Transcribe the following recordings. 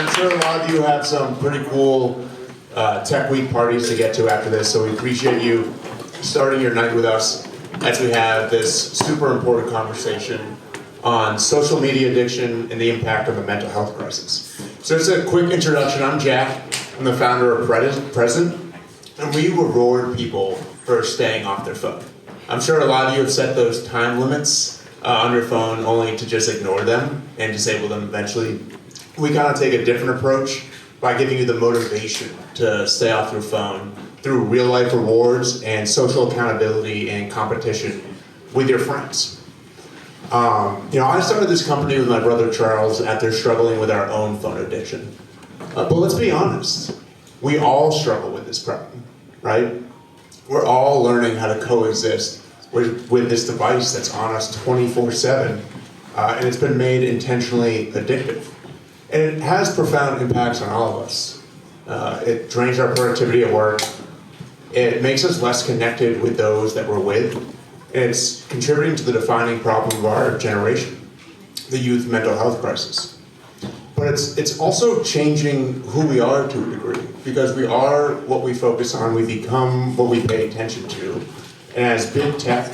I'm sure a lot of you have some pretty cool Tech Week parties to get to after this, so we appreciate you starting your night with us as we have this super important conversation on social media addiction and the impact of a mental health crisis. So just a quick introduction. I'm Jack. I'm the founder of Present, and we reward people for staying off their phone. I'm sure a lot of you have set those time limits on your phone only to just ignore them and disable them eventually. We kind of take a different approach by giving you the motivation to stay off your phone through real life rewards and social accountability and competition with your friends. I started this company with my brother Charles after struggling with our own phone addiction. But let's be honest, we all struggle with this problem, right? We're all learning how to coexist with this device that's on us 24/7, and it's been made intentionally addictive. And it has profound impacts on all of us. It drains our productivity at work. It makes us less connected with those that we're with. And it's contributing to the defining problem of our generation, the youth mental health crisis. But it's also changing who we are to a degree, because we are what we focus on, we become what we pay attention to. And as big tech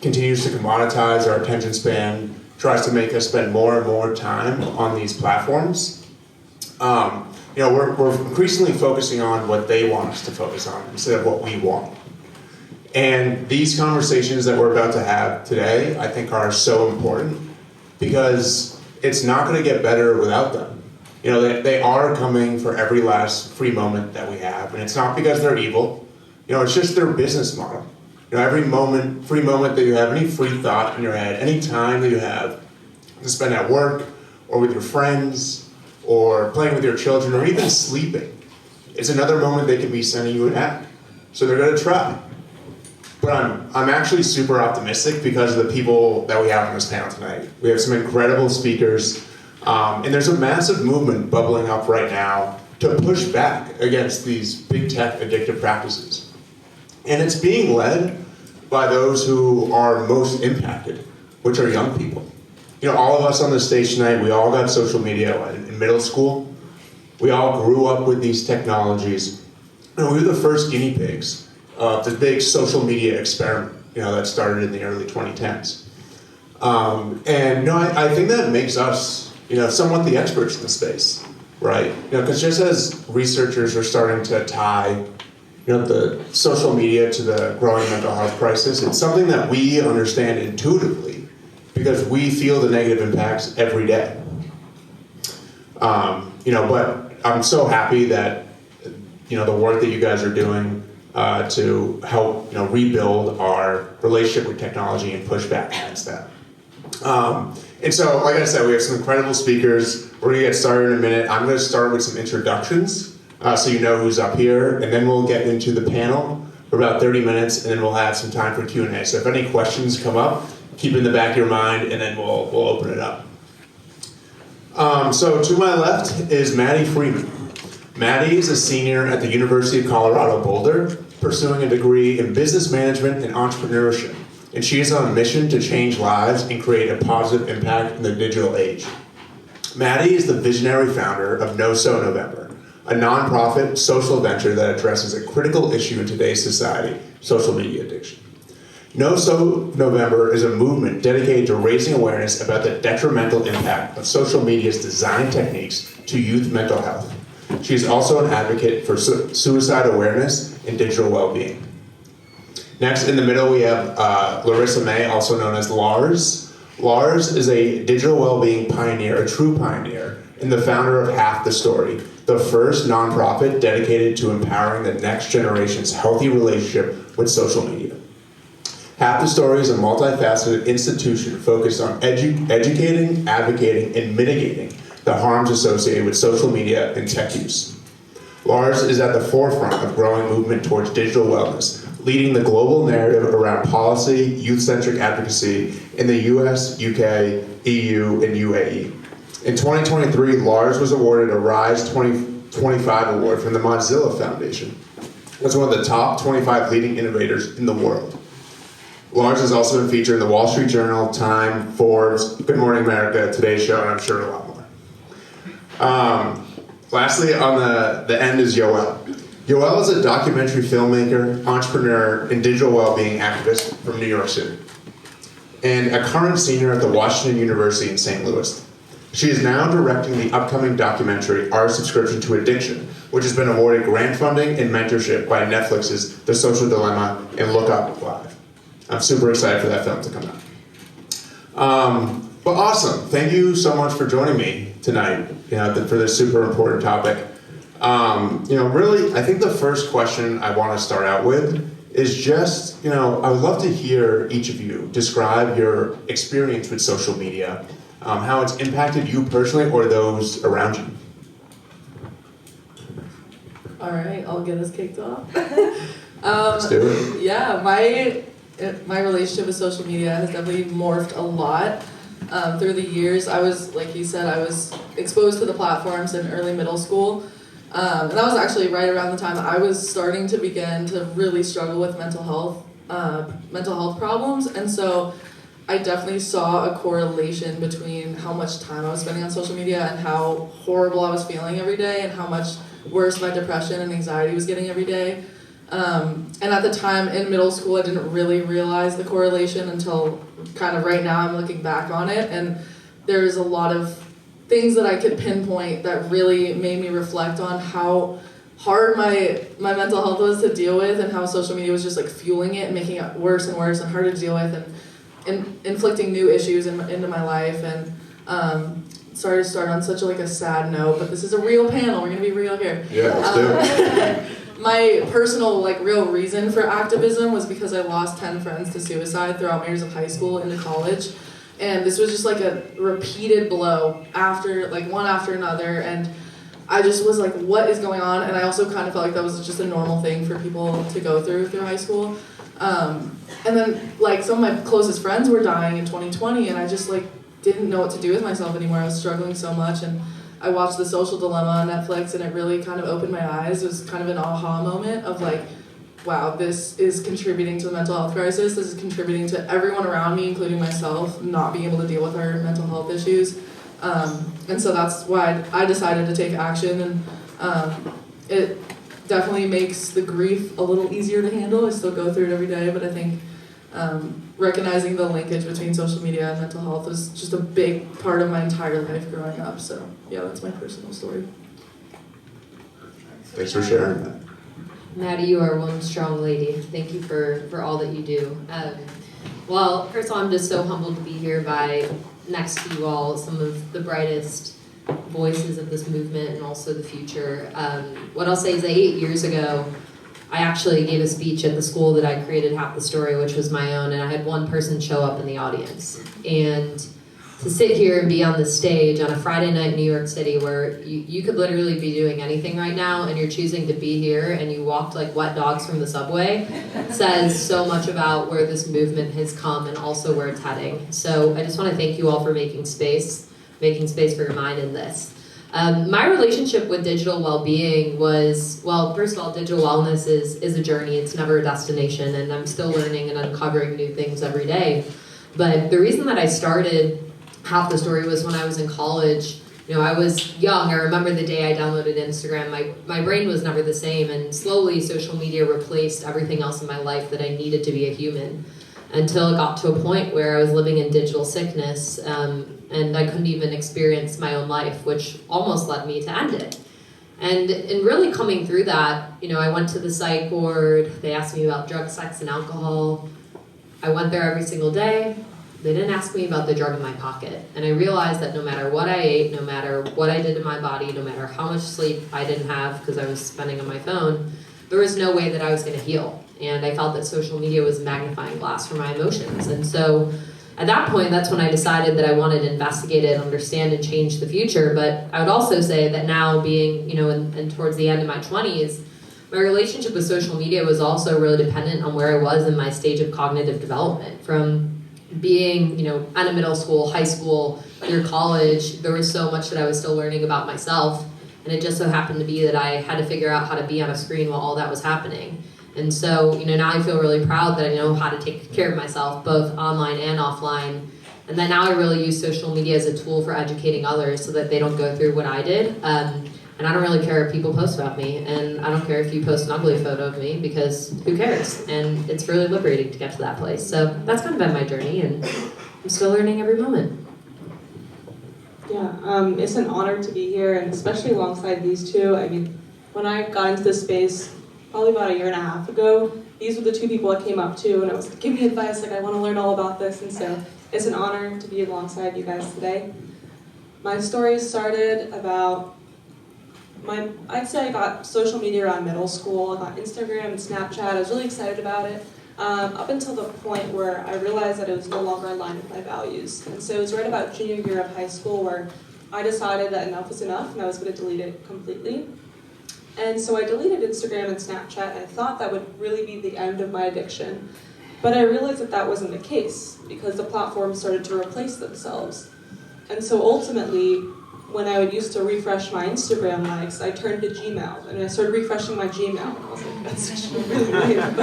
continues to commoditize our attention span, tries to make us spend more and more time on these platforms, we're increasingly focusing on what they want us to focus on instead of what we want. And these conversations that we're about to have today, I think, are so important because it's not going to get better without them. They are coming for every last free moment that we have, and it's not because they're evil. It's just their business model. Every free moment that you have, any free thought in your head, any time that you have to spend at work or with your friends or playing with your children or even sleeping, it's another moment they can be sending you an ad. So they're going to try. But I'm actually super optimistic because of the people that we have on this panel tonight. We have some incredible speakers, and there's a massive movement bubbling up right now to push back against these big tech addictive practices. And it's being led by those who are most impacted, which are young people. All of us on this stage tonight, we all got social media in middle school. We all grew up with these technologies, and we were the first guinea pigs of the big social media experiment, that started in the early 2010s. I think that makes us, somewhat the experts in the space, right? Because just as researchers are starting to tie the social media to the growing mental health crisis, it's something that we understand intuitively because we feel the negative impacts every day. But I'm so happy that, the work that you guys are doing to help, rebuild our relationship with technology and push back against that. And so, like I said, we have some incredible speakers. We're gonna get started in a minute. I'm gonna start with some introductions. So you know who's up here, and then we'll get into the panel for about 30 minutes, and then we'll have some time for Q&A. So if any questions come up, keep it in the back of your mind, and then we'll open it up. So to my left is Maddie Freeman. Maddie is a senior at the University of Colorado Boulder, pursuing a degree in business management and entrepreneurship, and she is on a mission to change lives and create a positive impact in the digital age. Maddie is the visionary founder of NoSo November, a nonprofit social venture that addresses a critical issue in today's society, social media addiction. NoSo November is a movement dedicated to raising awareness about the detrimental impact of social media's design techniques to youth mental health. She is also an advocate for suicide awareness and digital well-being. Next, in the middle, we have Larissa May, also known as Lars. Lars is a digital well-being pioneer, a true pioneer, and the founder of HalthTheStory, the first nonprofit dedicated to empowering the next generation's healthy relationship with social media. HalthTheStory is a multifaceted institution focused on educating, advocating, and mitigating the harms associated with social media and tech use. Lars is at the forefront of growing movement towards digital wellness, leading the global narrative around policy, youth-centric advocacy in the US, UK, EU, and UAE. In 2023, Lars was awarded a Rise 2025 award from the Mozilla Foundation as one of the top 25 leading innovators in the world. Lars has also been featured in the Wall Street Journal, Time, Forbes, Good Morning America, Today Show, and I'm sure a lot more. Lastly, on the end is Yoelle. Yoelle is a documentary filmmaker, entrepreneur, and digital well-being activist from New York City, and a current senior at the Washington University in St. Louis. She is now directing the upcoming documentary, Our Subscription to Addiction, which has been awarded grant funding and mentorship by Netflix's The Social Dilemma and Look Up Live. I'm super excited for that film to come out. But awesome, thank you so much for joining me tonight, for this super important topic. Really, I think the first question I want to start out with is just, I would love to hear each of you describe your experience with social media, how it's impacted you personally or those around you. All right, I'll get us kicked off. Let's do it. Yeah, my relationship with social media has definitely morphed a lot through the years. I was, like you said, I was exposed to the platforms in early middle school. And that was actually right around the time I was starting to begin to really struggle with mental health problems. And so I definitely saw a correlation between how much time I was spending on social media and how horrible I was feeling every day and how much worse my depression and anxiety was getting every day. And at the time in middle school, I didn't really realize the correlation until kind of right now I'm looking back on it. And there's a lot of things that I could pinpoint that really made me reflect on how hard my mental health was to deal with and how social media was just like fueling it and making it worse and worse and harder to deal with and inflicting new issues into my life. And sorry to start on such a sad note, but this is a real panel. We're going to be real here. Yeah, let's do it. My personal real reason for activism was because I lost 10 friends to suicide throughout my years of high school into college. And this was just a repeated blow one after another. And I just was like, what is going on? And I also kind of felt like that was just a normal thing for people to go through high school. And then some of my closest friends were dying in 2020 and I just didn't know what to do with myself anymore. I was struggling so much. And I watched The Social Dilemma on Netflix and it really kind of opened my eyes. It was kind of an aha moment of wow, this is contributing to the mental health crisis. This is contributing to everyone around me, including myself, not being able to deal with our mental health issues. And so that's why I decided to take action. And it definitely makes the grief a little easier to handle. I still go through it every day, but I think recognizing the linkage between social media and mental health was just a big part of my entire life growing up. So yeah, that's my personal story. Thanks for sharing that. Maddie, you are one strong lady. Thank you for all that you do. Well, first of all, I'm just so humbled to be here next to you all, some of the brightest voices of this movement and also the future. What I'll say is that 8 years ago, I actually gave a speech at the school that I created, HalthTheStory, which was my own, and I had one person show up in the audience. And to sit here and be on the stage on a Friday night in New York City where you could literally be doing anything right now and you're choosing to be here and you walked like wet dogs from the subway says so much about where this movement has come and also where it's heading. So I just want to thank you all for making space for your mind in this. My relationship with digital well-being was, well, first of all, digital wellness is a journey. It's never a destination, and I'm still learning and uncovering new things every day. But the reason that I started HalthTheStory was when I was in college. I was young. I remember the day I downloaded Instagram. My brain was never the same, and slowly social media replaced everything else in my life that I needed to be a human, until it got to a point where I was living in digital sickness, and I couldn't even experience my own life, which almost led me to end it. And in really coming through that, I went to the psych ward. They asked me about drugs, sex, and alcohol. I went there every single day. They didn't ask me about the drug in my pocket. And I realized that no matter what I ate, no matter what I did to my body, no matter how much sleep I didn't have because I was spending on my phone, there was no way that I was going to heal. And I felt that social media was a magnifying glass for my emotions. And so at that point, that's when I decided that I wanted to investigate it, understand, and change the future. But I would also say that now being, and towards the end of my 20s, my relationship with social media was also really dependent on where I was in my stage of cognitive development. From being, out of middle school, high school, through college, there was so much that I was still learning about myself. And it just so happened to be that I had to figure out how to be on a screen while all that was happening. And so, now I feel really proud that I know how to take care of myself, both online and offline. And then now I really use social media as a tool for educating others so that they don't go through what I did. And I don't really care if people post about me, and I don't care if you post an ugly photo of me, because who cares? And it's really liberating to get to that place. So that's kind of been my journey, and I'm still learning every moment. Yeah, it's an honor to be here, and especially alongside these two. I mean, when I got into this space probably about a year and a half ago, these were the two people I came up to, and I was like, give me advice, like I want to learn all about this, and so it's an honor to be alongside you guys today. My story started about I'd say I got social media around middle school. I got Instagram and Snapchat. I was really excited about it, up until the point where I realized that it was no longer aligned with my values. And so it was right about junior year of high school where I decided that enough was enough and I was going to delete it completely. And so I deleted Instagram and Snapchat, and I thought that would really be the end of my addiction. But I realized that that wasn't the case, because the platforms started to replace themselves. And so ultimately, when I would used to refresh my Instagram likes, I turned to Gmail, and I started refreshing my Gmail, and I was like, that's actually really weird.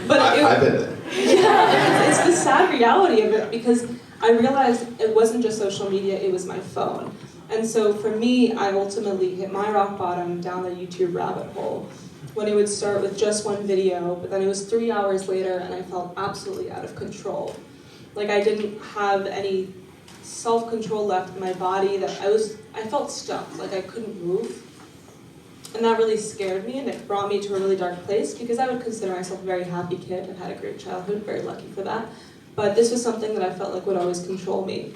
But I've been there. Yeah, it's the sad reality of it, because I realized it wasn't just social media, it was my phone. And so for me, I ultimately hit my rock bottom down the YouTube rabbit hole, when it would start with just one video, but then it was 3 hours later, and I felt absolutely out of control. Like I didn't have any self-control left in my body, that I felt stuck, like I couldn't move. And that really scared me, and it brought me to a really dark place, because I would consider myself a very happy kid and had a great childhood, very lucky for that. But this was something that I felt like would always control me.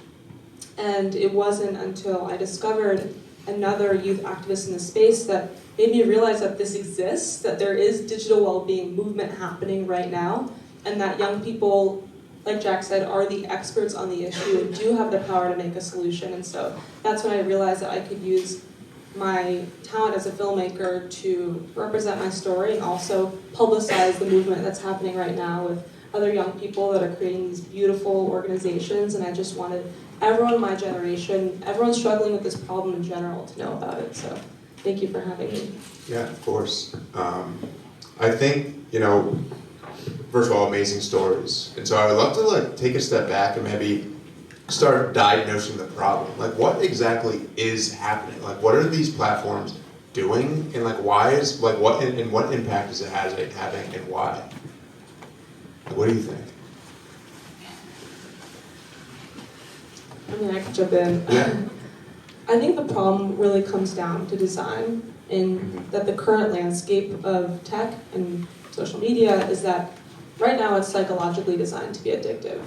And it wasn't until I discovered another youth activist in the space that made me realize that this exists, that there is digital well-being movement happening right now, and that young people, like Jack said, are the experts on the issue and do have the power to make a solution. And so that's when I realized that I could use my talent as a filmmaker to represent my story and also publicize the movement that's happening right now with other young people that are creating these beautiful organizations. And I just wanted everyone in my generation, everyone struggling with this problem in general, to know about it. So thank you for having me. Yeah, of course. I think, first of all, amazing stories. And so I would love to take a step back and maybe start diagnosing the problem. Like, what exactly is happening? Like, what are these platforms doing? And why is, what impact is it having, and why? What do you think? I mean, I could jump in. Yeah. I think the problem really comes down to design, in that the current landscape of tech and social media is that right now it's psychologically designed to be addictive.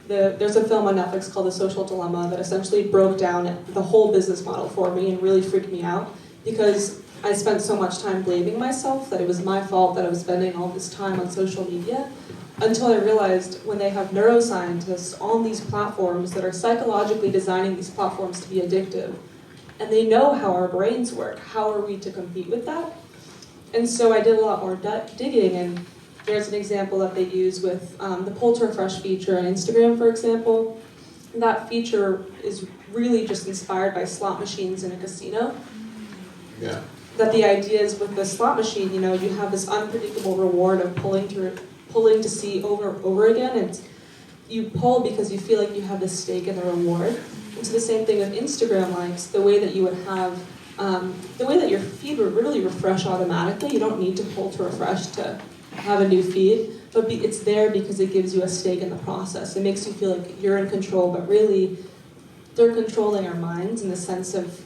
There's a film on Netflix called The Social Dilemma that essentially broke down the whole business model for me and really freaked me out, because I spent so much time blaming myself that it was my fault that I was spending all this time on social media, until I realized when they have neuroscientists on these platforms that are psychologically designing these platforms to be addictive, and they know how our brains work, how are we to compete with that? And so I did a lot more digging, and there's an example that they use with the pull to refresh feature on Instagram, for example. That feature is really just inspired by slot machines in a casino. Yeah. That the idea is with the slot machine, you have this unpredictable reward of pulling to see over and over again. And you pull because you feel like you have this stake in the reward. And so the same thing with Instagram likes, the way that you would have, the way that your feed would really refresh automatically. You don't need to pull to refresh to have a new feed, but it's there because it gives you a stake in the process. It makes you feel like you're in control, but really they're controlling our minds in the sense of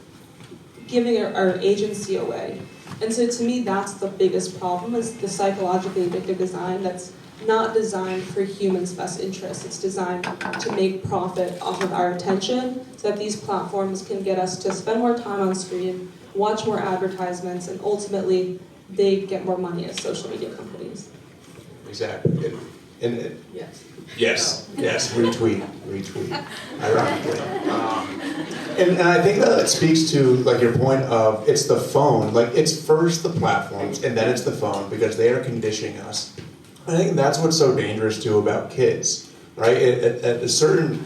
giving our agency away. And so to me, that's the biggest problem, is the psychologically addictive design that's not designed for humans' best interests. It's designed to make profit off of our attention, so that these platforms can get us to spend more time on screen, watch more advertisements, and ultimately they get more money as social media companies. Exactly. And Yes. yes, retweet, ironically. And I think that it speaks to your point of it's the phone, it's first the platforms and then it's the phone, because they are conditioning us. I think that's what's so dangerous too about kids, right? At a certain,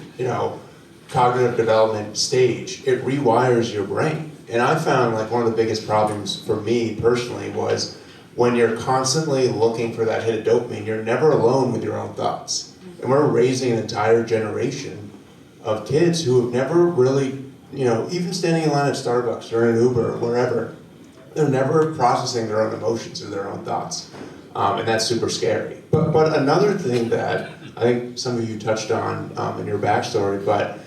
cognitive development stage, it rewires your brain. And I found one of the biggest problems for me personally was when you're constantly looking for that hit of dopamine, you're never alone with your own thoughts. And we're raising an entire generation of kids who have never really, even standing in line at Starbucks or in an Uber or wherever, they're never processing their own emotions or their own thoughts. And that's super scary. But another thing that I think some of you touched on in your backstory, but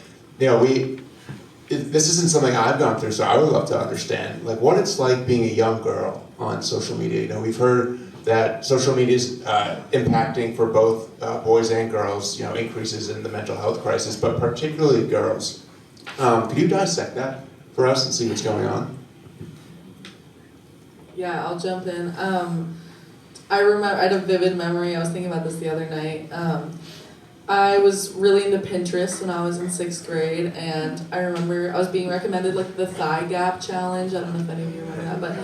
this isn't something I've gone through, so I would love to understand what it's like being a young girl on social media. We've heard that social media is impacting for both boys and girls, increases in the mental health crisis, but particularly girls. Could you dissect that for us and see what's going on? Yeah, I'll jump in. I had a vivid memory. I was thinking about this the other night. I was really into Pinterest when I was in 6th grade, and I remember I was being recommended the thigh gap challenge. I don't know if any of you remember that, but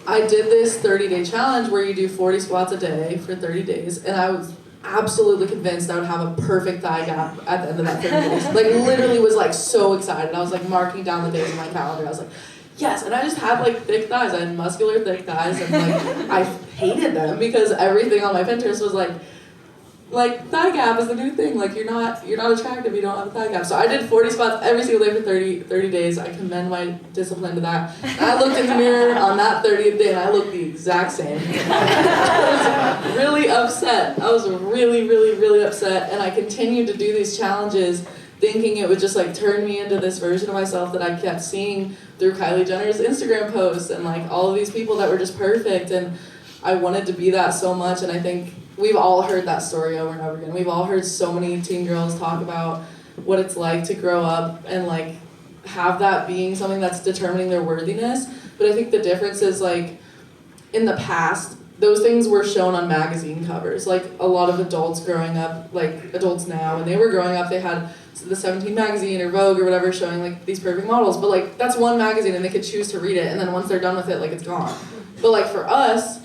I did this 30-day challenge where you do 40 squats a day for 30 days, and I was absolutely convinced I would have a perfect thigh gap at the end of that 30 days. Literally was so excited. I was marking down the days in my calendar. I was like, yes, and I just had thick thighs. I had muscular thick thighs, and I hated them because everything on my Pinterest was thigh gap is the new thing. You're not attractive if you don't have a thigh gap. So I did 40 squats every single day for 30 days. I commend my discipline to that. And I looked in the mirror on that 30th day and I looked the exact same. I was really upset. I was really, really, really upset. And I continued to do these challenges thinking it would just turn me into this version of myself that I kept seeing through Kylie Jenner's Instagram posts and all of these people that were just perfect. And I wanted to be that so much, and I think we've all heard that story over and over again. We've all heard so many teen girls talk about what it's like to grow up and have that being something that's determining their worthiness. But I think the difference is in the past, those things were shown on magazine covers. A lot of adults growing up, adults now, when they were growing up, they had the 17 magazine or Vogue or whatever showing these perfect models. But that's one magazine and they could choose to read it, and then once they're done with it, it's gone. But for us,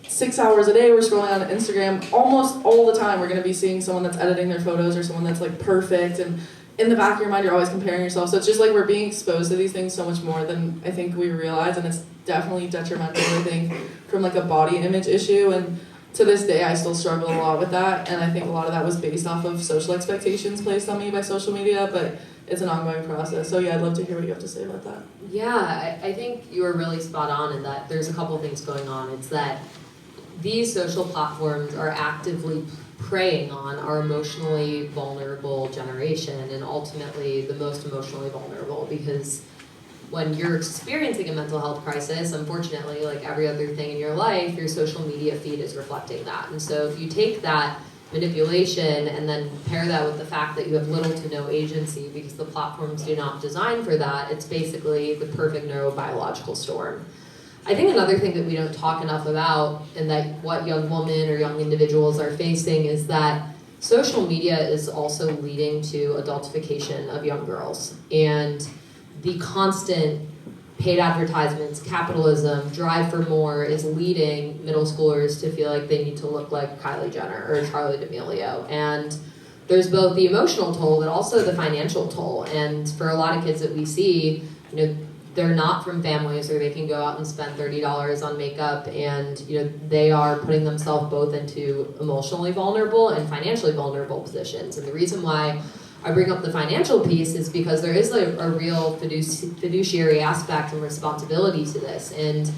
6 hours a day we're scrolling on Instagram. Almost all the time we're going to be seeing someone that's editing their photos or someone that's perfect, and in the back of your mind you're always comparing yourself. So it's just we're being exposed to these things so much more than I think we realize, and it's definitely detrimental, I think, from a body image issue. And to this day I still struggle a lot with that, and I think a lot of that was based off of social expectations placed on me by social media, but it's an ongoing process. So yeah, I'd love to hear what you have to say about that. Yeah, I think you were really spot on in that there's a couple things going on. It's that these social platforms are actively preying on our emotionally vulnerable generation, and ultimately the most emotionally vulnerable, because when you're experiencing a mental health crisis, unfortunately, every other thing in your life, your social media feed is reflecting that. And so if you take that manipulation and then pair that with the fact that you have little to no agency because the platforms do not design for that, it's basically the perfect neurobiological storm. I think another thing that we don't talk enough about, and that what young women or young individuals are facing, is that social media is also leading to adultification of young girls. And the constant paid advertisements, capitalism, drive for more is leading middle schoolers to feel like they need to look like Kylie Jenner or Charli D'Amelio. And there's both the emotional toll, but also the financial toll. And for a lot of kids that we see, they're not from families where they can go out and spend $30 on makeup, and they are putting themselves both into emotionally vulnerable and financially vulnerable positions. And the reason why I bring up the financial piece is because there is a real fiduciary aspect and responsibility to this. And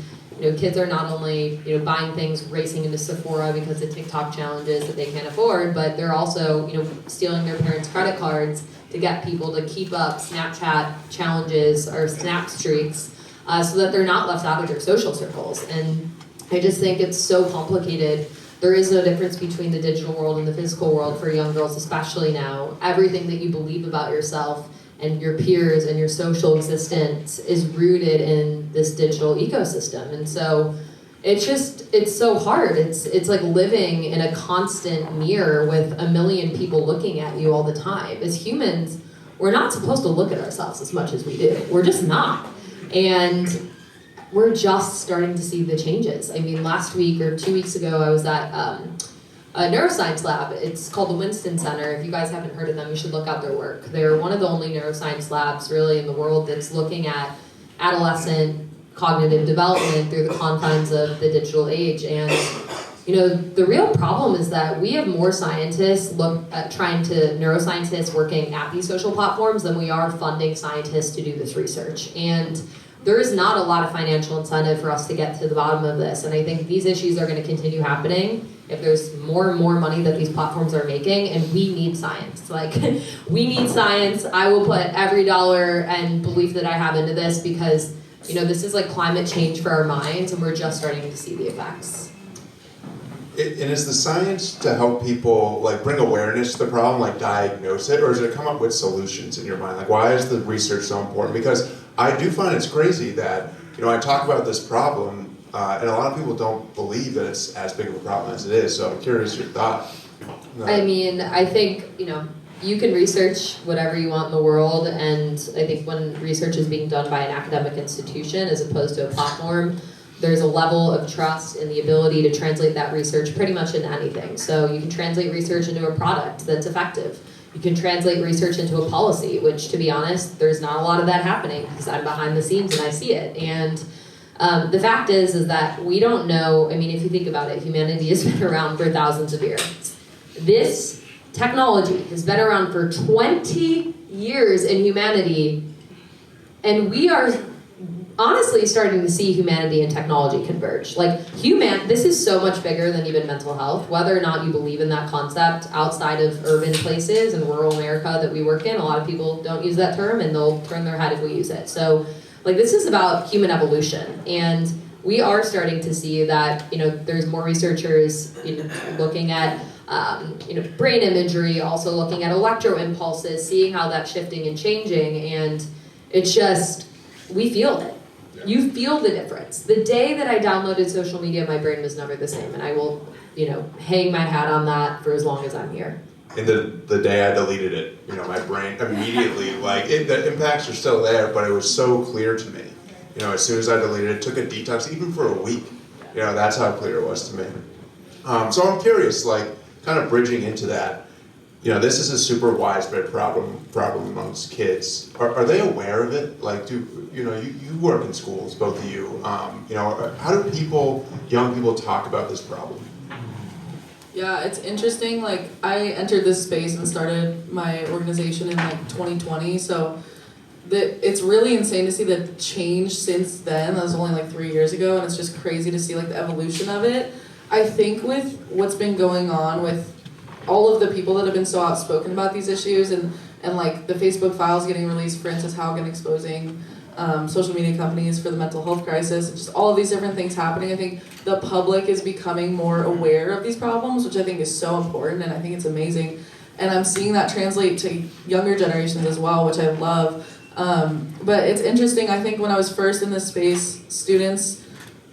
kids are not only buying things, racing into Sephora because of TikTok challenges that they can't afford, but they're also stealing their parents' credit cards to get people to keep up Snapchat challenges or Snap streaks so that they're not left out of their social circles. And I just think it's so complicated. There is no difference between the digital world and the physical world for young girls, especially now. Everything that you believe about yourself and your peers and your social existence is rooted in this digital ecosystem. And so it's so hard. It's like living in a constant mirror with a million people looking at you all the time. As humans, we're not supposed to look at ourselves as much as we do. We're just not. And we're just starting to see the changes. I mean, last week or 2 weeks ago, I was at a neuroscience lab. It's called the Winston Center. If you guys haven't heard of them, you should look out their work. They're one of the only neuroscience labs really in the world that's looking at adolescent cognitive development through the confines of the digital age. And the real problem is that we have more scientists neuroscientists working at these social platforms than we are funding scientists to do this research. And there is not a lot of financial incentive for us to get to the bottom of this. And I think these issues are going to continue happening if there's more and more money that these platforms are making, and we need science. Like, we need science. I will put every dollar and belief that I have into this because, this is like climate change for our minds, and we're just starting to see the effects. And is the science to help people, like, bring awareness to the problem, like diagnose it, or is it come up with solutions in your mind? Like, why is the research so important? Because I do find it's crazy that, I talk about this problem, and a lot of people don't believe that it's as big of a problem as it is, so I'm curious your thought. I mean, I think, you can research whatever you want in the world, and I think when research is being done by an academic institution as opposed to a platform, there's a level of trust in the ability to translate that research pretty much into anything. So you can translate research into a product that's effective. You can translate research into a policy, which, to be honest, there's not a lot of that happening because I'm behind the scenes and I see it. And the fact is that we don't know. I mean, if you think about it, humanity has been around for thousands of years. This technology has been around for 20 years in humanity, and we are honestly starting to see humanity and technology converge. Like, this is so much bigger than even mental health. Whether or not you believe in that concept outside of urban places and rural America that we work in, a lot of people don't use that term, and they'll turn their head if we use it. So, this is about human evolution, and we are starting to see that, there's more researchers looking at, brain imagery, also looking at electro impulses, seeing how that's shifting and changing, and it's just, we feel it. You feel the difference. The day that I downloaded social media, my brain was never the same, and I will, hang my hat on that for as long as I'm here. And the day I deleted it, my brain immediately, the impacts are still there, but it was so clear to me. As soon as I deleted it, took a detox, even for a week. That's how clear it was to me. So I'm curious, kind of bridging into that, this is a super widespread problem amongst kids. Are they aware of it? You work in schools, both of you. How do young people talk about this problem? Yeah, it's interesting. I entered this space and started my organization in 2020, so it's really insane to see the change since then. That was only 3 years ago, and it's just crazy to see the evolution of it. I think with what's been going on with all of the people that have been so outspoken about these issues, and the Facebook files getting released, Frances Haugen exposing social media companies for the mental health crisis, just all of these different things happening. I think the public is becoming more aware of these problems, which I think is so important, and I think it's amazing. And I'm seeing that translate to younger generations as well, which I love. But it's interesting. I think when I was first in this space, students,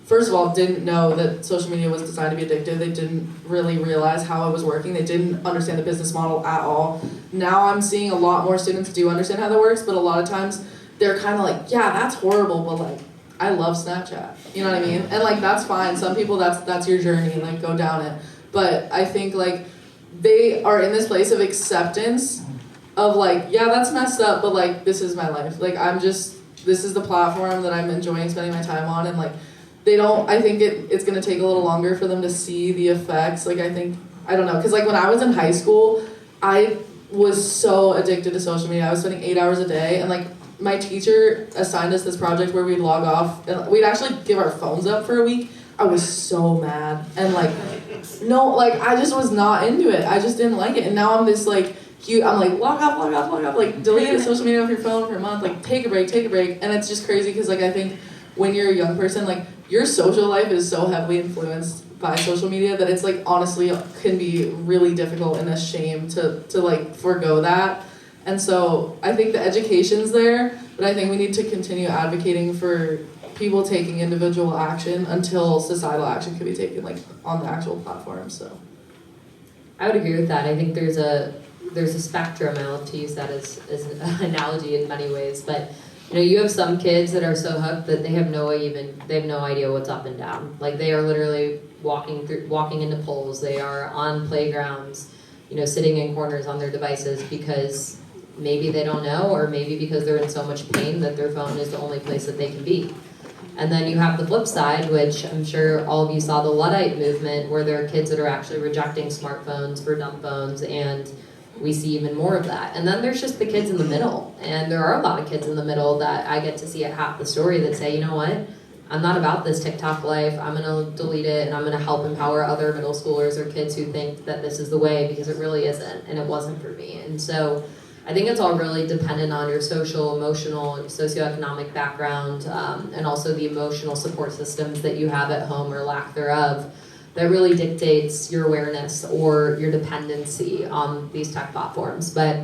first of all, didn't know that social media was designed to be addictive. They didn't really realize how it was working. They didn't understand the business model at all. Now I'm seeing a lot more students do understand how that works, but a lot of times they're kind of yeah, that's horrible, but I love Snapchat. You know what I mean? And that's fine. Some people, that's your journey, go down it. But I think they are in this place of acceptance of yeah, that's messed up, but this is my life. This is the platform that I'm enjoying spending my time on, and I think it's going to take a little longer for them to see the effects. I don't know, because when I was in high school, I was so addicted to social media. I was spending 8 hours a day, and my teacher assigned us this project where we'd log off, and we'd actually give our phones up for a week. I was so mad, and no, I just was not into it. I just didn't like it, and now I'm this I'm log off, delete social media off your phone for a month, take a break, and it's just crazy because I think when you're a young person, your social life is so heavily influenced by social media that it's honestly can be really difficult and a shame to forego that. And so I think the education's there, but I think we need to continue advocating for people taking individual action until societal action can be taken on the actual platform. So I would agree with that. I think there's a spectrum. I love to use that as an analogy in many ways, but you have some kids that are so hooked that they have no idea what's up and down. They are literally walking into poles. They are on playgrounds, sitting in corners on their devices because maybe they don't know, or maybe because they're in so much pain that their phone is the only place that they can be. And then you have the flip side, which I'm sure all of you saw, the Luddite movement, where there are kids that are actually rejecting smartphones for dumb phones, and we see even more of that. And then there's just the kids in the middle, and there are a lot of kids in the middle that I get to see at HalthTheStory that say, you know what, I'm not about this TikTok life, I'm gonna delete it, and I'm gonna help empower other middle schoolers or kids who think that this is the way, because it really isn't, and it wasn't for me. And so I think it's all really dependent on your social, emotional, and socioeconomic background, and also the emotional support systems that you have at home or lack thereof, that really dictates your awareness or your dependency on these tech platforms. But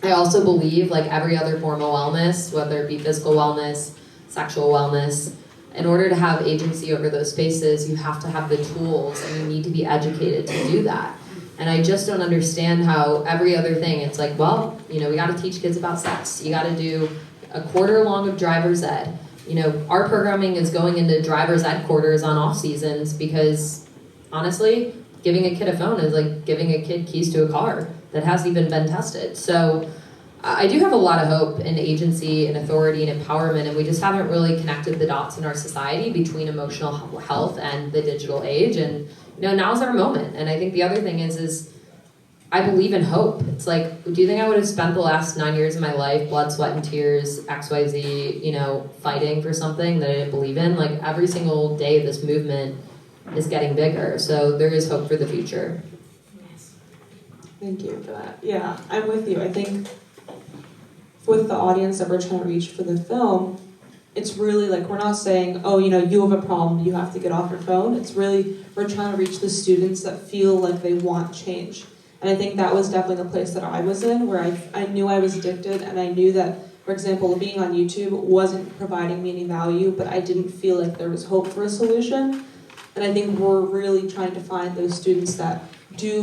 I also believe, like every other form of wellness, whether it be physical wellness, sexual wellness, in order to have agency over those spaces, you have to have the tools, and you need to be educated to do that. And I just don't understand how every other thing, it's like, well, you know, we got to teach kids about sex. You got to do a quarter long of driver's ed. You know, our programming is going into driver's ed quarters on off seasons because, honestly, giving a kid a phone is like giving a kid keys to a car that hasn't even been tested. So I do have a lot of hope in agency and authority and empowerment, and we just haven't really connected the dots in our society between emotional health and the digital age. And you know, now's our moment. And I think the other thing is I believe in hope. It's like, do you think I would have spent the last 9 years of my life, blood, sweat, and tears, XYZ, you know, fighting for something that I didn't believe in? Like, every single day this movement is getting bigger. So there is hope for the future. Thank you for that. Yeah, I'm with you. I think with the audience that we're trying to reach for the film, it's really like, we're not saying, oh, you know, you have a problem, you have to get off your phone. It's really, we're trying to reach the students that feel like they want change. And I think that was definitely the place that I was in, where I knew I was addicted, and I knew that, for example, being on YouTube wasn't providing me any value, but I didn't feel like there was hope for a solution. And I think we're really trying to find those students that they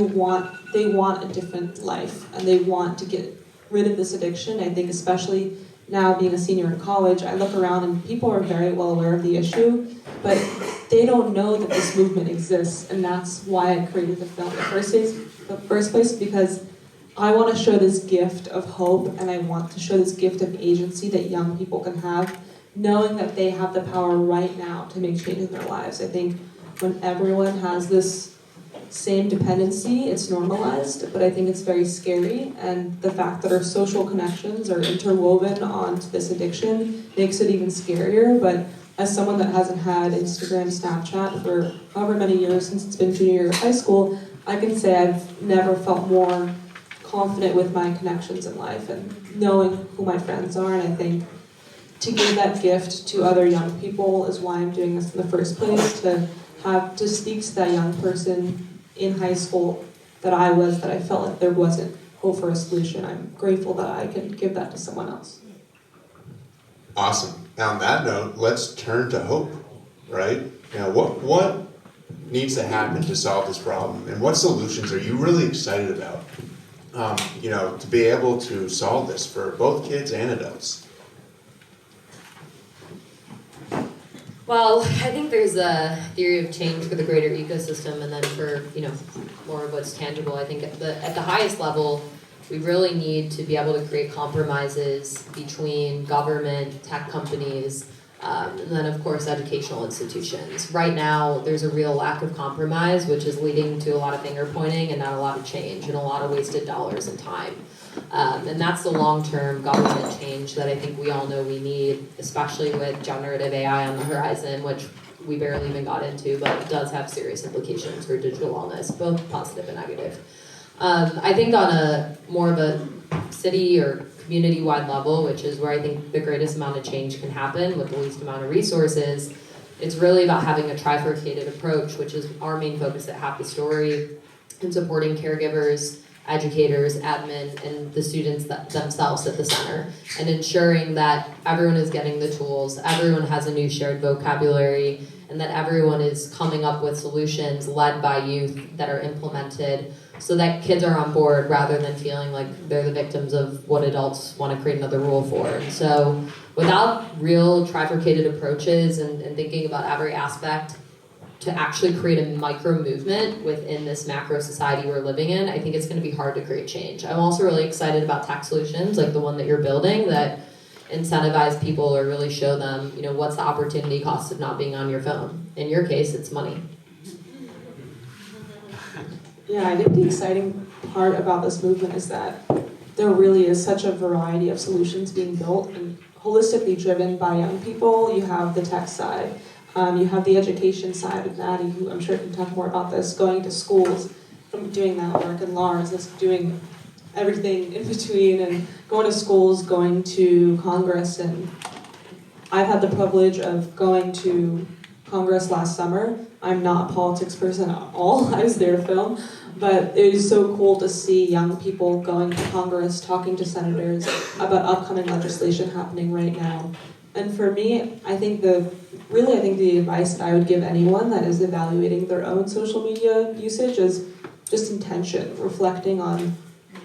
want a different life, and they want to get rid of this addiction. I think especially now being a senior in college, I look around and people are very well aware of the issue, but they don't know that this movement exists, and that's why I created the film in the first place, because I want to show this gift of hope, and I want to show this gift of agency that young people can have, knowing that they have the power right now to make change in their lives. I think when everyone has this same dependency, it's normalized, but I think it's very scary, and the fact that our social connections are interwoven onto this addiction makes it even scarier. But as someone that hasn't had Instagram, Snapchat for however many years since it's been junior year of high school, I can say I've never felt more confident with my connections in life and knowing who my friends are. And I think to give that gift to other young people is why I'm doing this in the first place, to speak to that young person in high school that I felt like there wasn't hope for a solution. I'm grateful that I can give that to someone else. Awesome. Now, on that note, let's turn to hope, right? Now, what needs to happen to solve this problem, and what solutions are you really excited about, you know, to be able to solve this for both kids and adults? Well, I think there's a theory of change for the greater ecosystem, and then for, you know, more of what's tangible. I think at the highest level, we really need to be able to create compromises between government, tech companies, and then of course educational institutions. Right now, there's a real lack of compromise, which is leading to a lot of finger pointing and not a lot of change and a lot of wasted dollars and time. And that's the long-term government change that I think we all know we need, especially with generative AI on the horizon, which we barely even got into, but it does have serious implications for digital wellness, both positive and negative. I think on a more of a city or community-wide level, which is where I think the greatest amount of change can happen with the least amount of resources, it's really about having a trifurcated approach, which is our main focus at HalthTheStory, in supporting caregivers, educators, admin, and the students themselves at the center, and ensuring that everyone is getting the tools, everyone has a new shared vocabulary, and that everyone is coming up with solutions led by youth that are implemented so that kids are on board rather than feeling like they're the victims of what adults want to create another rule for. And so without real trifurcated approaches and thinking about every aspect to actually create a micro movement within this macro society we're living in, I think it's going to be hard to create change. I'm also really excited about tech solutions like the one that you're building that incentivize people or really show them, what's the opportunity cost of not being on your phone. In your case, it's money. Yeah, I think the exciting part about this movement is that there really is such a variety of solutions being built and holistically driven by young people. You have the tech side, you have the education side of Maddie, who I'm sure can talk more about this, going to schools, from doing that work, and Lars is doing everything in between, and going to schools, going to Congress, and I've had the privilege of going to Congress last summer. I'm not a politics person at all. I was there to film, but it was so cool to see young people going to Congress, talking to senators about upcoming legislation happening right now. And for me, I think the advice that I would give anyone that is evaluating their own social media usage is just intention, reflecting on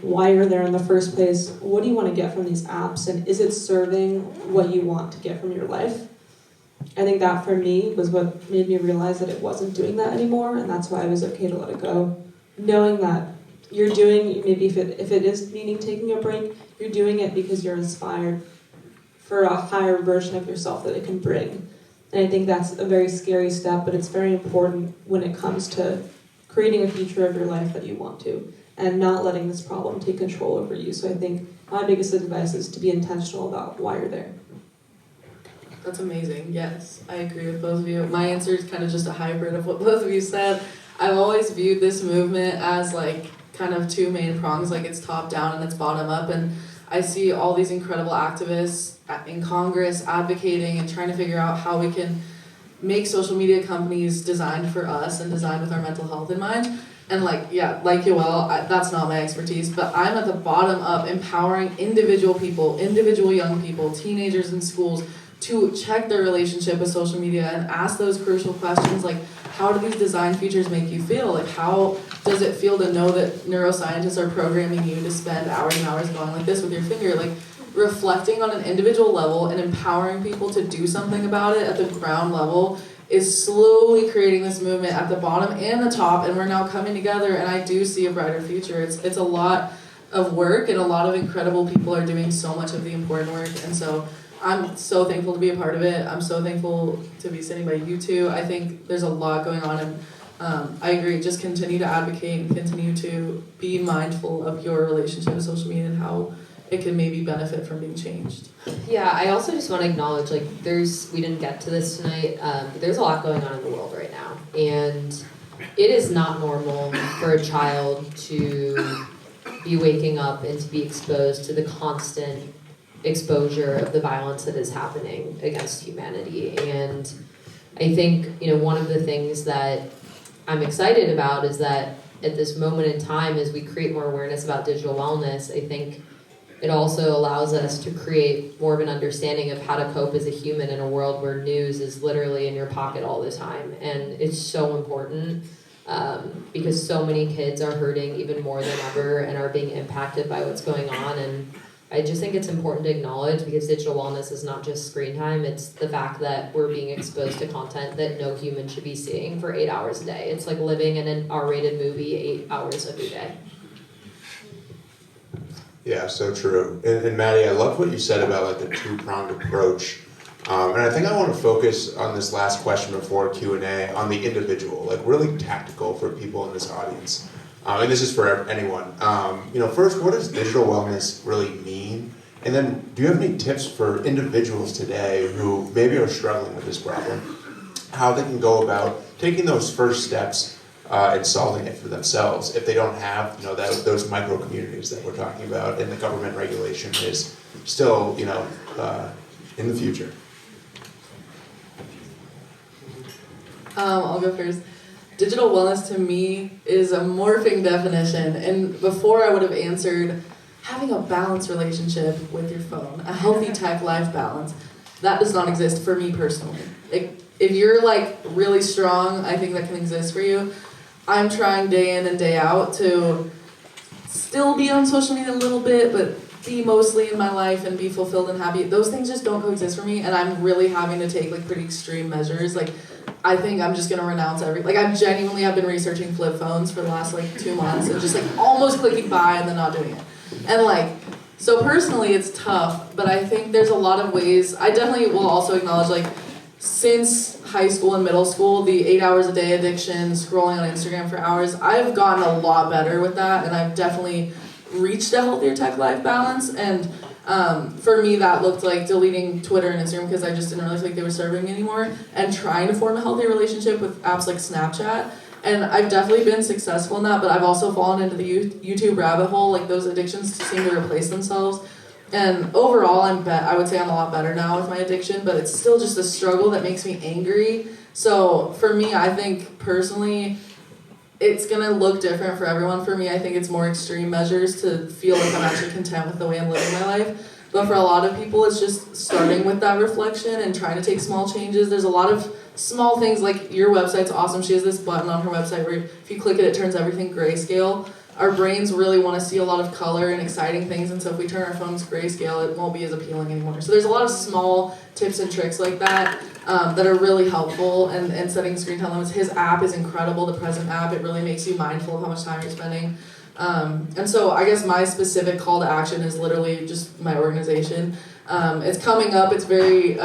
why you're there in the first place, what do you want to get from these apps, and is it serving what you want to get from your life? I think that for me was what made me realize that it wasn't doing that anymore, and that's why it was okay to let it go. Knowing that you're doing, maybe if it is meaning taking a break, you're doing it because you're inspired for a higher version of yourself that it can bring. And I think that's a very scary step, but it's very important when it comes to creating a future of your life that you want to, and not letting this problem take control over you. So I think my biggest advice is to be intentional about why you're there. That's amazing. Yes, I agree with both of you. My answer is kind of just a hybrid of what both of you said. I've always viewed this movement as like kind of two main prongs, like it's top down and it's bottom up. And I see all these incredible activists in Congress advocating and trying to figure out how we can make social media companies designed for us and designed with our mental health in mind. And like Yoelle, that's not my expertise, but I'm at the bottom up empowering individual people, individual young people, teenagers in schools to check their relationship with social media and ask those crucial questions like, how do these design features make you feel? Like, how does it feel to know that neuroscientists are programming you to spend hours and hours going like this with your finger? Like, reflecting on an individual level and empowering people to do something about it at the ground level is slowly creating this movement at the bottom and the top, and we're now coming together, and I do see a brighter future. It's a lot of work, and a lot of incredible people are doing so much of the important work, and so I'm so thankful to be a part of it. I'm so thankful to be sitting by you two. I think there's a lot going on, and I agree, just continue to advocate and continue to be mindful of your relationship with social media and how it can maybe benefit from being changed. Yeah, I also just want to acknowledge, like, we didn't get to this tonight, but there's a lot going on in the world right now. And it is not normal for a child to be waking up and to be exposed to the constant exposure of the violence that is happening against humanity. And I think, one of the things that I'm excited about is that at this moment in time, as we create more awareness about digital wellness, I think it also allows us to create more of an understanding of how to cope as a human in a world where news is literally in your pocket all the time. And it's so important because so many kids are hurting even more than ever and are being impacted by what's going on. And I just think it's important to acknowledge, because digital wellness is not just screen time, it's the fact that we're being exposed to content that no human should be seeing for 8 hours a day. It's like living in an R-rated movie 8 hours every day. Yeah, so true. And Maddie, I love what you said about like the two-pronged approach. And I think I want to focus on this last question before Q&A on the individual, like really tactical for people in this audience. And this is for anyone. First, what does digital wellness really mean? And then, do you have any tips for individuals today who maybe are struggling with this problem? How they can go about taking those first steps and solving it for themselves if they don't have, those micro communities that we're talking about, and the government regulation is still, in the future. I'll go first. Digital wellness to me is a morphing definition, and before I would have answered having a balanced relationship with your phone, a healthy tech life balance. That does not exist for me personally. Like, if you're like really strong, I think that can exist for you. I'm trying day in and day out to still be on social media a little bit, but be mostly in my life and be fulfilled and happy. Those things just don't coexist for me, and I'm really having to take like pretty extreme measures. Like, I think I'm just gonna renounce I genuinely have been researching flip phones for the last like 2 months and just like almost clicking buy and then not doing it. And like, So personally, it's tough, but I think there's a lot of ways. I definitely will also acknowledge, like, since high school and middle school, the 8 hours a day addiction, scrolling on Instagram for hours, I've gotten a lot better with that, and I've definitely reached a healthier tech-life balance. And for me, that looked like deleting Twitter and Instagram because I just didn't really feel like they were serving me anymore, and trying to form a healthy relationship with apps like Snapchat. And I've definitely been successful in that, but I've also fallen into the YouTube rabbit hole. Like, those addictions seem to replace themselves. And overall, I would say I'm a lot better now with my addiction, but it's still just a struggle that makes me angry. So for me, I think personally, it's gonna look different for everyone. For me, I think it's more extreme measures to feel like I'm actually content with the way I'm living my life. But for a lot of people, it's just starting with that reflection and trying to take small changes. There's a lot of small things, like your website's awesome. She has this button on her website where if you click it, it turns everything grayscale. Our brains really want to see a lot of color and exciting things, and so if we turn our phones grayscale, it won't be as appealing anymore. So there's a lot of small tips and tricks like that that are really helpful, and setting screen time limits. His app is incredible, the Present app. It really makes you mindful of how much time you're spending. And so I guess my specific call to action is literally just my organization. It's coming up. It's very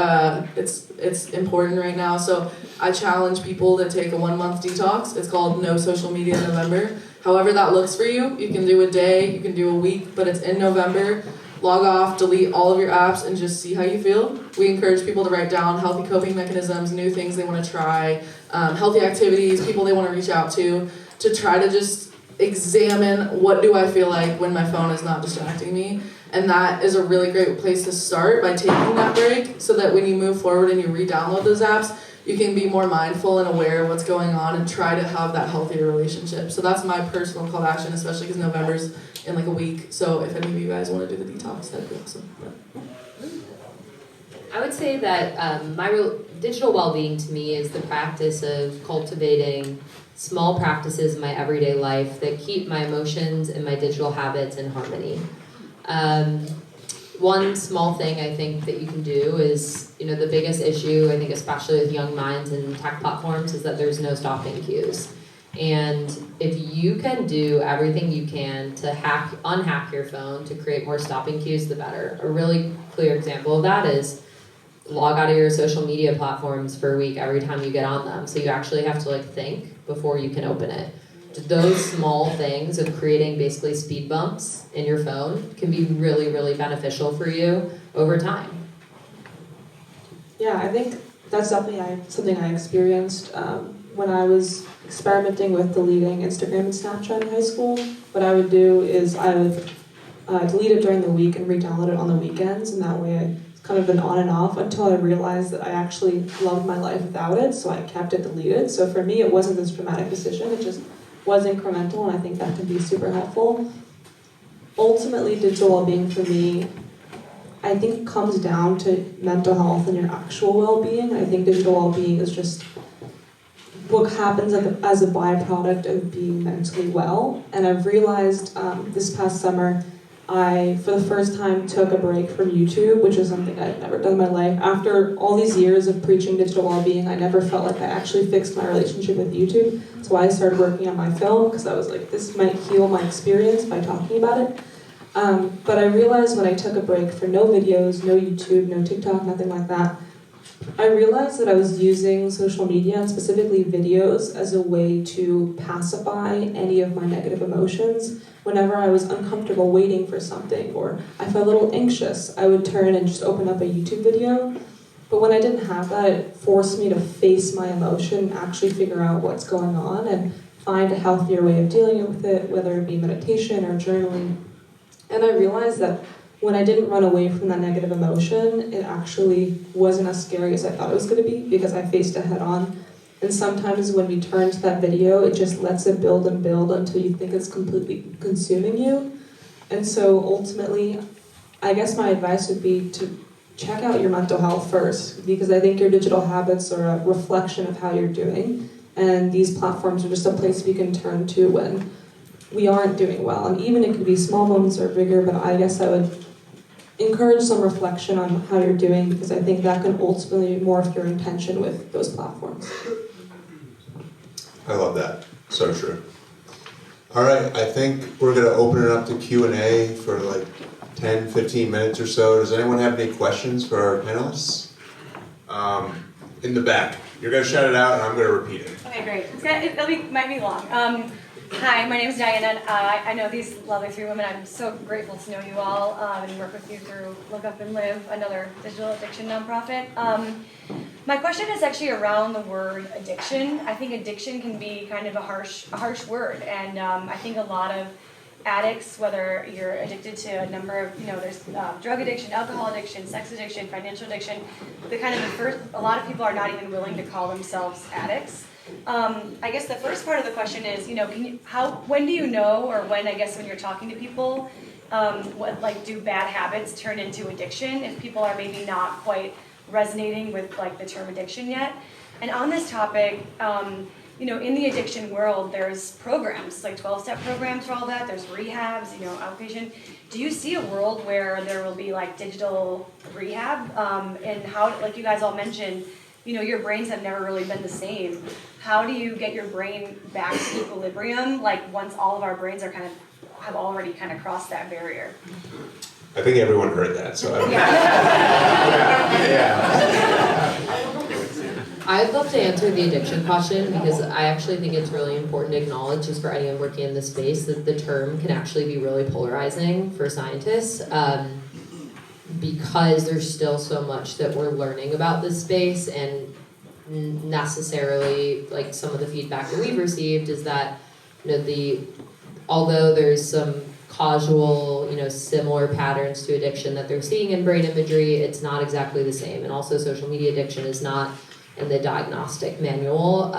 it's important right now. So I challenge people to take a 1-month detox. It's called No Social Media in November. However that looks for you. You can do a day, you can do a week, but it's in November. Log off, delete all of your apps, and just see how you feel. We encourage people to write down healthy coping mechanisms, new things they want to try, healthy activities, people they want to reach out to try to just examine what do I feel like when my phone is not distracting me. And that is a really great place to start, by taking that break, so that when you move forward and you re-download those apps, you can be more mindful and aware of what's going on and try to have that healthier relationship. So that's my personal call to action, especially because November's in like a week. So if any of you guys want to do the detox, that'd be awesome. I would say that digital well-being to me is the practice of cultivating small practices in my everyday life that keep my emotions and my digital habits in harmony. One small thing I think that you can do is, the biggest issue, I think especially with young minds and tech platforms, is that there's no stopping cues. And if you can do everything you can to unhack your phone to create more stopping cues, the better. A really clear example of that is log out of your social media platforms for a week every time you get on them. So you actually have to think before you can open it. Those small things of creating basically speed bumps in your phone can be really, really beneficial for you over time. Yeah, I think that's definitely something I experienced when I was experimenting with deleting Instagram and Snapchat in high school. What I would do is I would delete it during the week and re-download it on the weekends, and that way it's kind of been on and off until I realized that I actually loved my life without it, so I kept it deleted. So for me, it wasn't this dramatic decision, it just was incremental, and I think that can be super helpful. Ultimately, digital well-being for me, I think it comes down to mental health and your actual well-being. I think digital well-being is just what happens as a byproduct of being mentally well. And I've realized this past summer, I, for the first time, took a break from YouTube, which is something I'd never done in my life. After all these years of preaching digital well-being, I never felt like I actually fixed my relationship with YouTube. That's why I started working on my film, because I was like, this might heal my experience by talking about it. But I realized when I took a break for no videos, no YouTube, no TikTok, nothing like that, I realized that I was using social media, and specifically videos, as a way to pacify any of my negative emotions. Whenever I was uncomfortable waiting for something, or I felt a little anxious, I would turn and just open up a YouTube video. But when I didn't have that, it forced me to face my emotion and actually figure out what's going on and find a healthier way of dealing with it, whether it be meditation or journaling. And I realized that when I didn't run away from that negative emotion, it actually wasn't as scary as I thought it was going to be, because I faced it head on. And sometimes when we turn to that video, it just lets it build and build until you think it's completely consuming you. And so ultimately, I guess my advice would be to check out your mental health first, because I think your digital habits are a reflection of how you're doing. And these platforms are just a place we can turn to when we aren't doing well. And even it could be small moments or bigger, but I guess I would encourage some reflection on how you're doing, because I think that can ultimately morph your intention with those platforms. I love that. So true. All right, I think we're going to open it up to Q&A for 10, 15 minutes or so. Does anyone have any questions for our panelists? In the back. You're going to shout it out and I'm going to repeat it. Okay, great. Might be long. Hi, my name is Diana. I know these lovely three women. I'm so grateful to know you all and work with you through Look Up and Live, another digital addiction nonprofit. My question is actually around the word addiction. I think addiction can be kind of a harsh word, and I think a lot of addicts, whether you're addicted to a number of, there's drug addiction, alcohol addiction, sex addiction, financial addiction. A lot of people are not even willing to call themselves addicts. I guess the first part of the question is, when do you know, or when you're talking to people, do bad habits turn into addiction if people are maybe not quite resonating with the term addiction yet? And on this topic, in the addiction world, there's programs, like 12-step programs for all that. There's rehabs, outpatient. Do you see a world where there will be digital rehab? And how, like you guys all mentioned, your brains have never really been the same. How do you get your brain back to equilibrium? Once all of our brains have already crossed that barrier. I think everyone heard that, so I don't I'd love to answer the addiction question because I actually think it's really important to acknowledge, just for anyone working in this space, that the term can actually be really polarizing for scientists because there's still so much that we're learning about this space, and necessarily some of the feedback that we've received is that although there's some causal, similar patterns to addiction that they're seeing in brain imagery, it's not exactly the same. And also social media addiction is not in the diagnostic manual.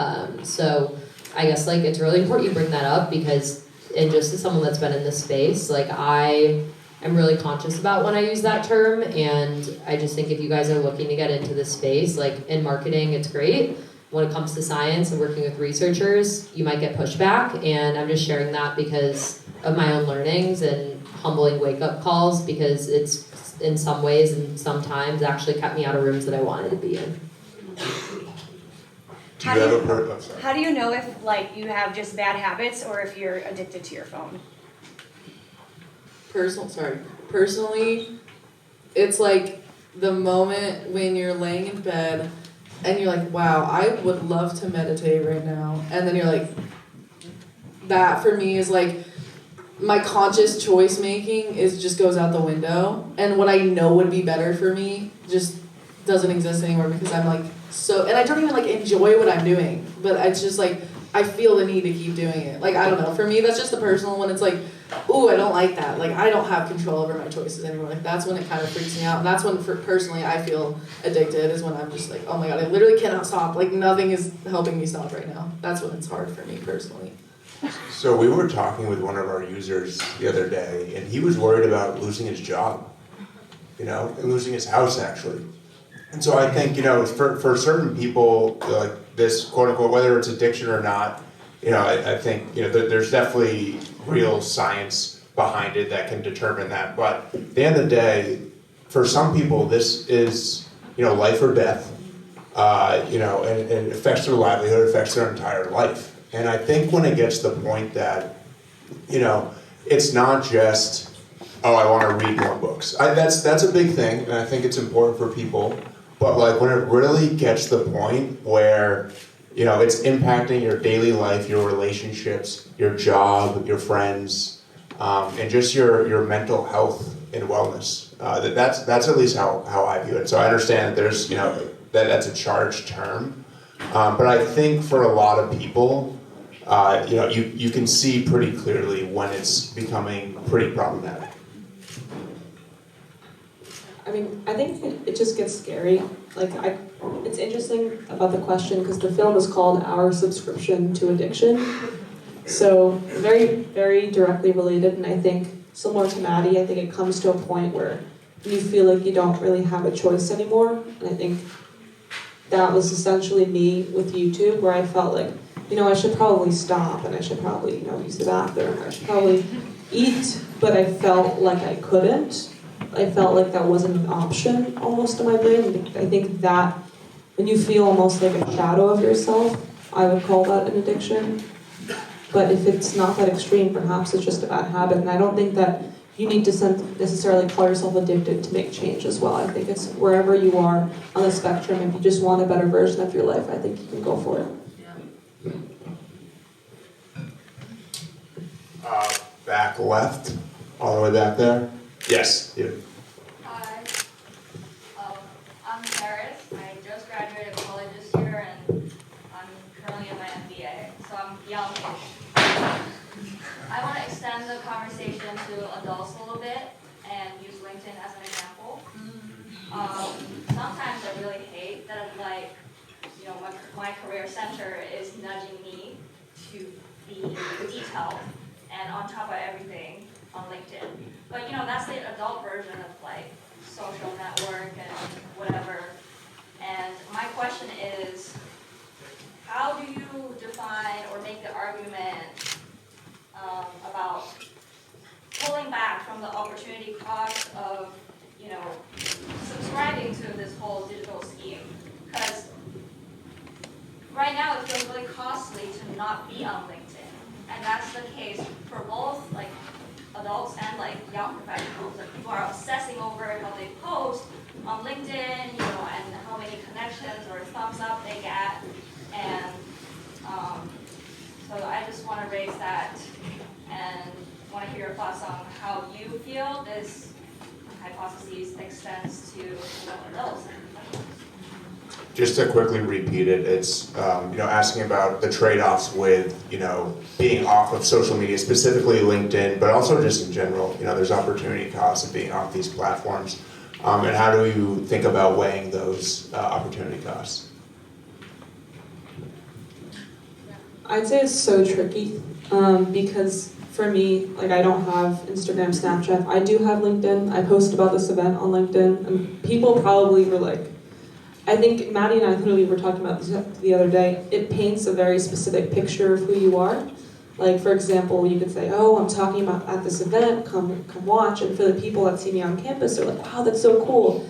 So I guess it's really important you bring that up because, and just as someone that's been in this space, I am really conscious about when I use that term, and I just think if you guys are looking to get into this space, in marketing, it's great. When it comes to science and working with researchers, you might get pushback, and I'm just sharing that because of my own learnings and humbling wake-up calls, because it's in some ways and sometimes actually kept me out of rooms that I wanted to be in. How do you know if you have just bad habits or if you're addicted to your phone? Personally, it's the moment when you're laying in bed and you're wow, I would love to meditate right now. And then you're that for me is my conscious choice making just goes out the window. And what I know would be better for me just doesn't exist anymore because I'm and I don't even enjoy what I'm doing. But it's just I feel the need to keep doing it. I don't know. For me, that's just the personal one. It's ooh, I don't like that. I don't have control over my choices anymore. That's when it kind of freaks me out. And that's when, personally, I feel addicted, is when I'm just oh my God, I literally cannot stop. Nothing is helping me stop right now. That's when it's hard for me, personally. So we were talking with one of our users the other day, and he was worried about losing his job, and losing his house, actually. And so I think, for certain people, this, quote unquote, whether it's addiction or not, I think, there's definitely real science behind it that can determine that. But at the end of the day, for some people, this is, life or death, and it affects their livelihood, affects their entire life. And I think when it gets to the point that, it's not just, oh, I want to read more books. That's a big thing, and I think it's important for people. But when it really gets to the point where, it's impacting your daily life, your relationships, your job, your friends, and just your mental health and wellness. That's at least how I view it. So I understand that there's, that's a charged term. But I think for a lot of people, you can see pretty clearly when it's becoming pretty problematic. I think it just gets scary. It's interesting about the question because the film is called Our Subscription to Addiction. So very, very directly related, and I think similar to Maddie, I think it comes to a point where you feel you don't really have a choice anymore. And I think that was essentially me with YouTube, where I felt I should probably stop, and I should probably, use the bathroom, I should probably eat, but I felt I couldn't. I felt that wasn't an option almost in my brain. I think that when you feel almost a shadow of yourself, I would call that an addiction. But if it's not that extreme, perhaps it's just a bad habit. And I don't think that you need to necessarily call yourself addicted to make change as well. I think it's wherever you are on the spectrum, if you just want a better version of your life, I think you can go for it. Back left, all the way back there. Yes, you. Hi, I'm Paris. I just graduated college this year and I'm currently in my MBA, so I'm youngish. I want to extend the conversation to adults a little bit and use LinkedIn as an example. Sometimes I really hate that I'm like, you know, my career center is nudging me to be detailed and on top of everything on LinkedIn. But you know, that's the adult version of like social network and whatever. And my question is, how do you define or make the argument about pulling back from the opportunity cost of, you know, subscribing to this whole digital scheme? Because right now it feels really costly to not be on LinkedIn. And that's the case for both like adults and like young professionals. Like people are obsessing over how they post on LinkedIn, you know, and how many connections or thumbs up they get. And so I just want to raise that and want to hear your thoughts on how you feel this hypothesis extends to adults and professionals. Just to quickly repeat it, it's asking about the trade-offs with being off of social media, specifically LinkedIn, but also just in general. There's opportunity costs of being off these platforms, and how do you think about weighing those opportunity costs? I'd say it's so tricky because for me, like I don't have Instagram, Snapchat. I do have LinkedIn. I post about this event on LinkedIn, and people probably were like, I think Maddie and I literally were talking about this the other day. It paints a very specific picture of who you are. Like, for example, you could say, oh, I'm talking about at this event, come watch. And for the people that see me on campus, they're like, wow, that's so cool.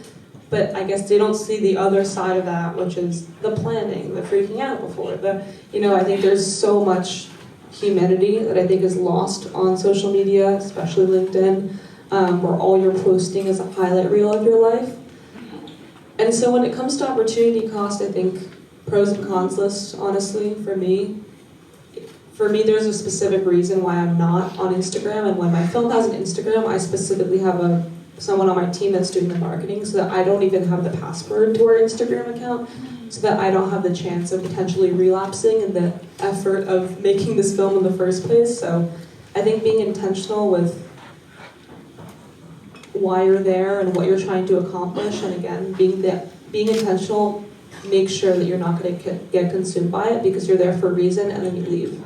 But I guess they don't see the other side of that, which is the planning, the freaking out before. I think there's so much humanity that I think is lost on social media, especially LinkedIn, where all you're posting is a highlight reel of your life. And so when it comes to opportunity cost, I think pros and cons list, honestly, for me, there's a specific reason why I'm not on Instagram. And when my film has an Instagram, I specifically have someone on my team that's doing the marketing so that I don't even have the password to our Instagram account, so that I don't have the chance of potentially relapsing in the effort of making this film in the first place. So I think being intentional with why you're there and what you're trying to accomplish, and again, being intentional, make sure that you're not going to get consumed by it because you're there for a reason and then you leave.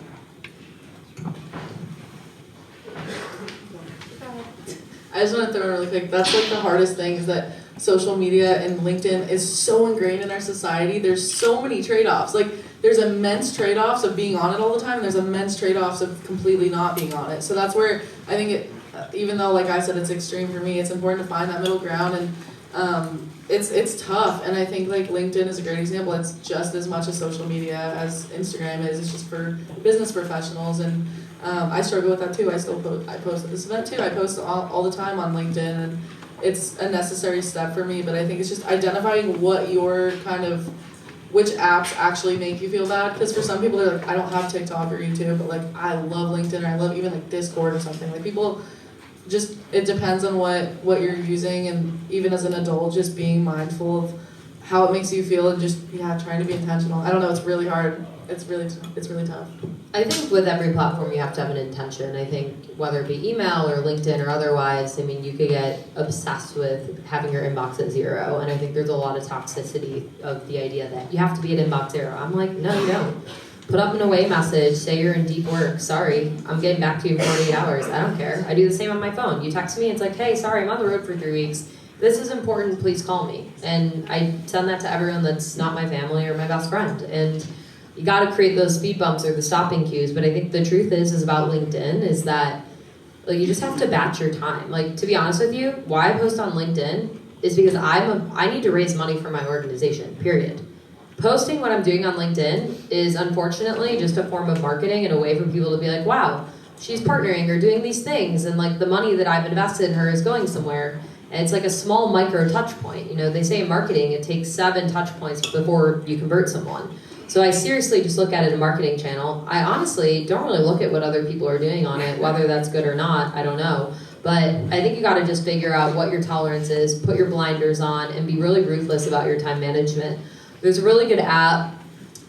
I just want to throw in really quick, that's like the hardest thing is that social media and LinkedIn is so ingrained in our society. There's so many trade-offs. Like there's immense trade-offs of being on it all the time, and there's immense trade-offs of completely not being on it. So that's where I think even though, like I said, it's extreme for me, it's important to find that middle ground, and it's tough. And I think like LinkedIn is a great example. It's just as much a social media as Instagram is. It's just for business professionals, and I struggle with that too. I post at this event too. I post all the time on LinkedIn, and it's a necessary step for me. But I think it's just identifying what your which apps actually make you feel bad. Because for some people, they're like, I don't have TikTok or YouTube, but like I love LinkedIn, or I love even like Discord or something. Like people. Just, it depends on what you're using, and even as an adult, just being mindful of how it makes you feel and just, trying to be intentional. I don't know, it's really hard. It's really tough. I think with every platform you have to have an intention. I think whether it be email or LinkedIn or otherwise, you could get obsessed with having your inbox at 0, and I think there's a lot of toxicity of the idea that you have to be at inbox 0. I'm like, no, you don't. Put up an away message, say you're in deep work. Sorry, I'm getting back to you in 48 hours. I don't care. I do the same on my phone. You text me, it's like, hey, sorry, I'm on the road for 3 weeks. This is important, please call me. And I send that to everyone that's not my family or my best friend. And you gotta create those speed bumps or the stopping cues. But I think the truth is about LinkedIn is that you just have to batch your time. To be honest with you, why I post on LinkedIn is because I need to raise money for my organization, period. Posting what I'm doing on LinkedIn is unfortunately just a form of marketing and a way for people to be like, wow, she's partnering or doing these things, and like the money that I've invested in her is going somewhere. And it's like a small micro touch point. You know, they say in marketing it takes 7 touch points before you convert someone. So I seriously just look at it as a marketing channel. I honestly don't really look at what other people are doing on it, whether that's good or not, I don't know. But I think you gotta just figure out what your tolerance is, put your blinders on, and be really ruthless about your time management. There's a really good app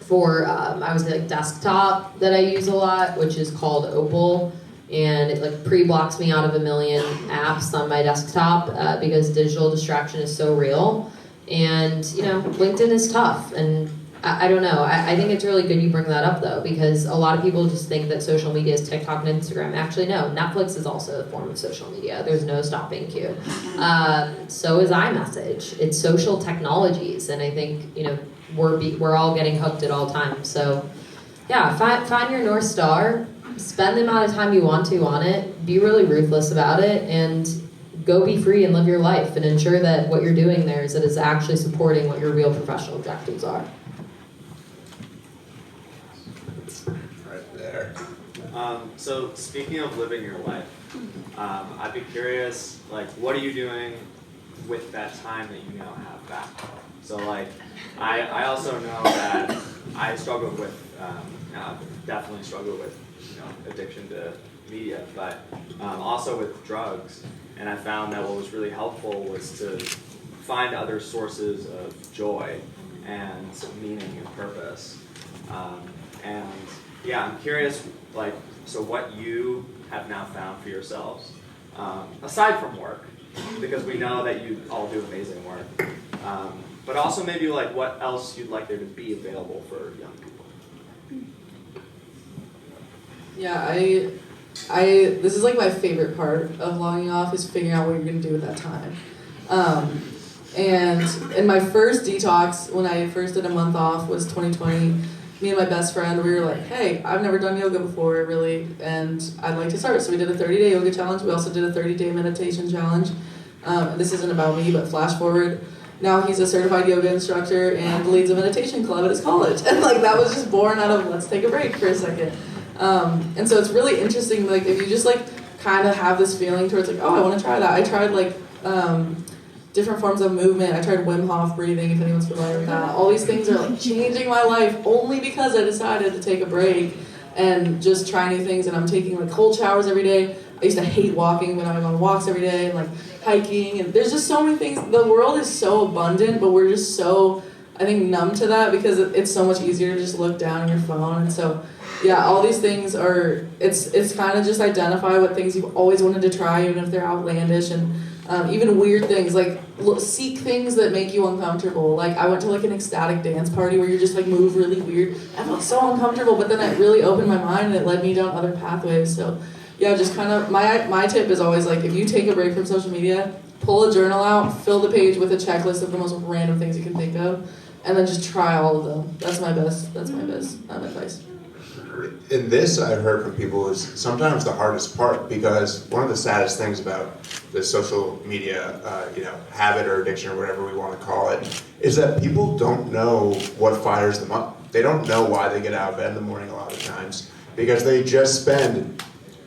for, I would say like desktop that I use a lot, which is called Opal. And it like pre-blocks me out of a million apps on my desktop because digital distraction is so real. And, you know, LinkedIn is tough. And I don't know. I think it's really good you bring that up, though, because a lot of people just think that social media is TikTok and Instagram. Actually, no. Netflix is also a form of social media. There's no stopping Q. So is iMessage. It's social technologies. And I think, you know, we're all getting hooked at all times. So, yeah, find your North Star. Spend the amount of time you want to on it. Be really ruthless about it. And go be free and live your life. And ensure that what you're doing there is that it's actually supporting what your real professional objectives are. So speaking of living your life, I'd be curious, like, what are you doing with that time that you now have back? So like, I also know that I struggled with, definitely struggled with, you know, addiction to media, but also with drugs. And I found that what was really helpful was to find other sources of joy and meaning and purpose. And yeah, I'm curious, like, so what you have now found for yourselves, aside from work, because we know that you all do amazing work, but also maybe like what else you'd like there to be available for young people. Yeah, I this is like my favorite part of logging off is figuring out what you're gonna do with that time. And in my first detox, when I first did a month off, was 2020. Me and my best friend, we were like, hey, I've never done yoga before, really, and I'd like to start. So we did a 30-day yoga challenge. We also did a 30-day meditation challenge. This isn't about me, but flash forward. Now he's a certified yoga instructor and leads a meditation club at his college. And like that was just born out of let's take a break for a second. And so it's really interesting, like if you just like kind of have this feeling towards like, oh, I want to try that. I tried like different forms of movement. I tried Wim Hof breathing, if anyone's familiar with that. All these things are like changing my life only because I decided to take a break and just try new things. And I'm taking like cold showers every day. I used to hate walking, but I'm on walks every day and like hiking. And there's just so many things. The world is so abundant, but we're just so, I think, numb to that because it's so much easier to just look down at your phone. And so, yeah, all these things are, it's kind of just identify what things you've always wanted to try, even if they're outlandish, and even weird things, like seek things that make you uncomfortable. Like I went to like an ecstatic dance party where you just like move really weird. I felt so uncomfortable, but then it really opened my mind and it led me down other pathways. So yeah, just kind of, my tip is always like, if you take a break from social media, pull a journal out, fill the page with a checklist of the most random things you can think of, and then just try all of them. That's my best advice. In this, I've heard from people is sometimes the hardest part, because one of the saddest things about the social media, habit or addiction or whatever we want to call it, is that people don't know what fires them up. They don't know why they get out of bed in the morning a lot of times, because they just spend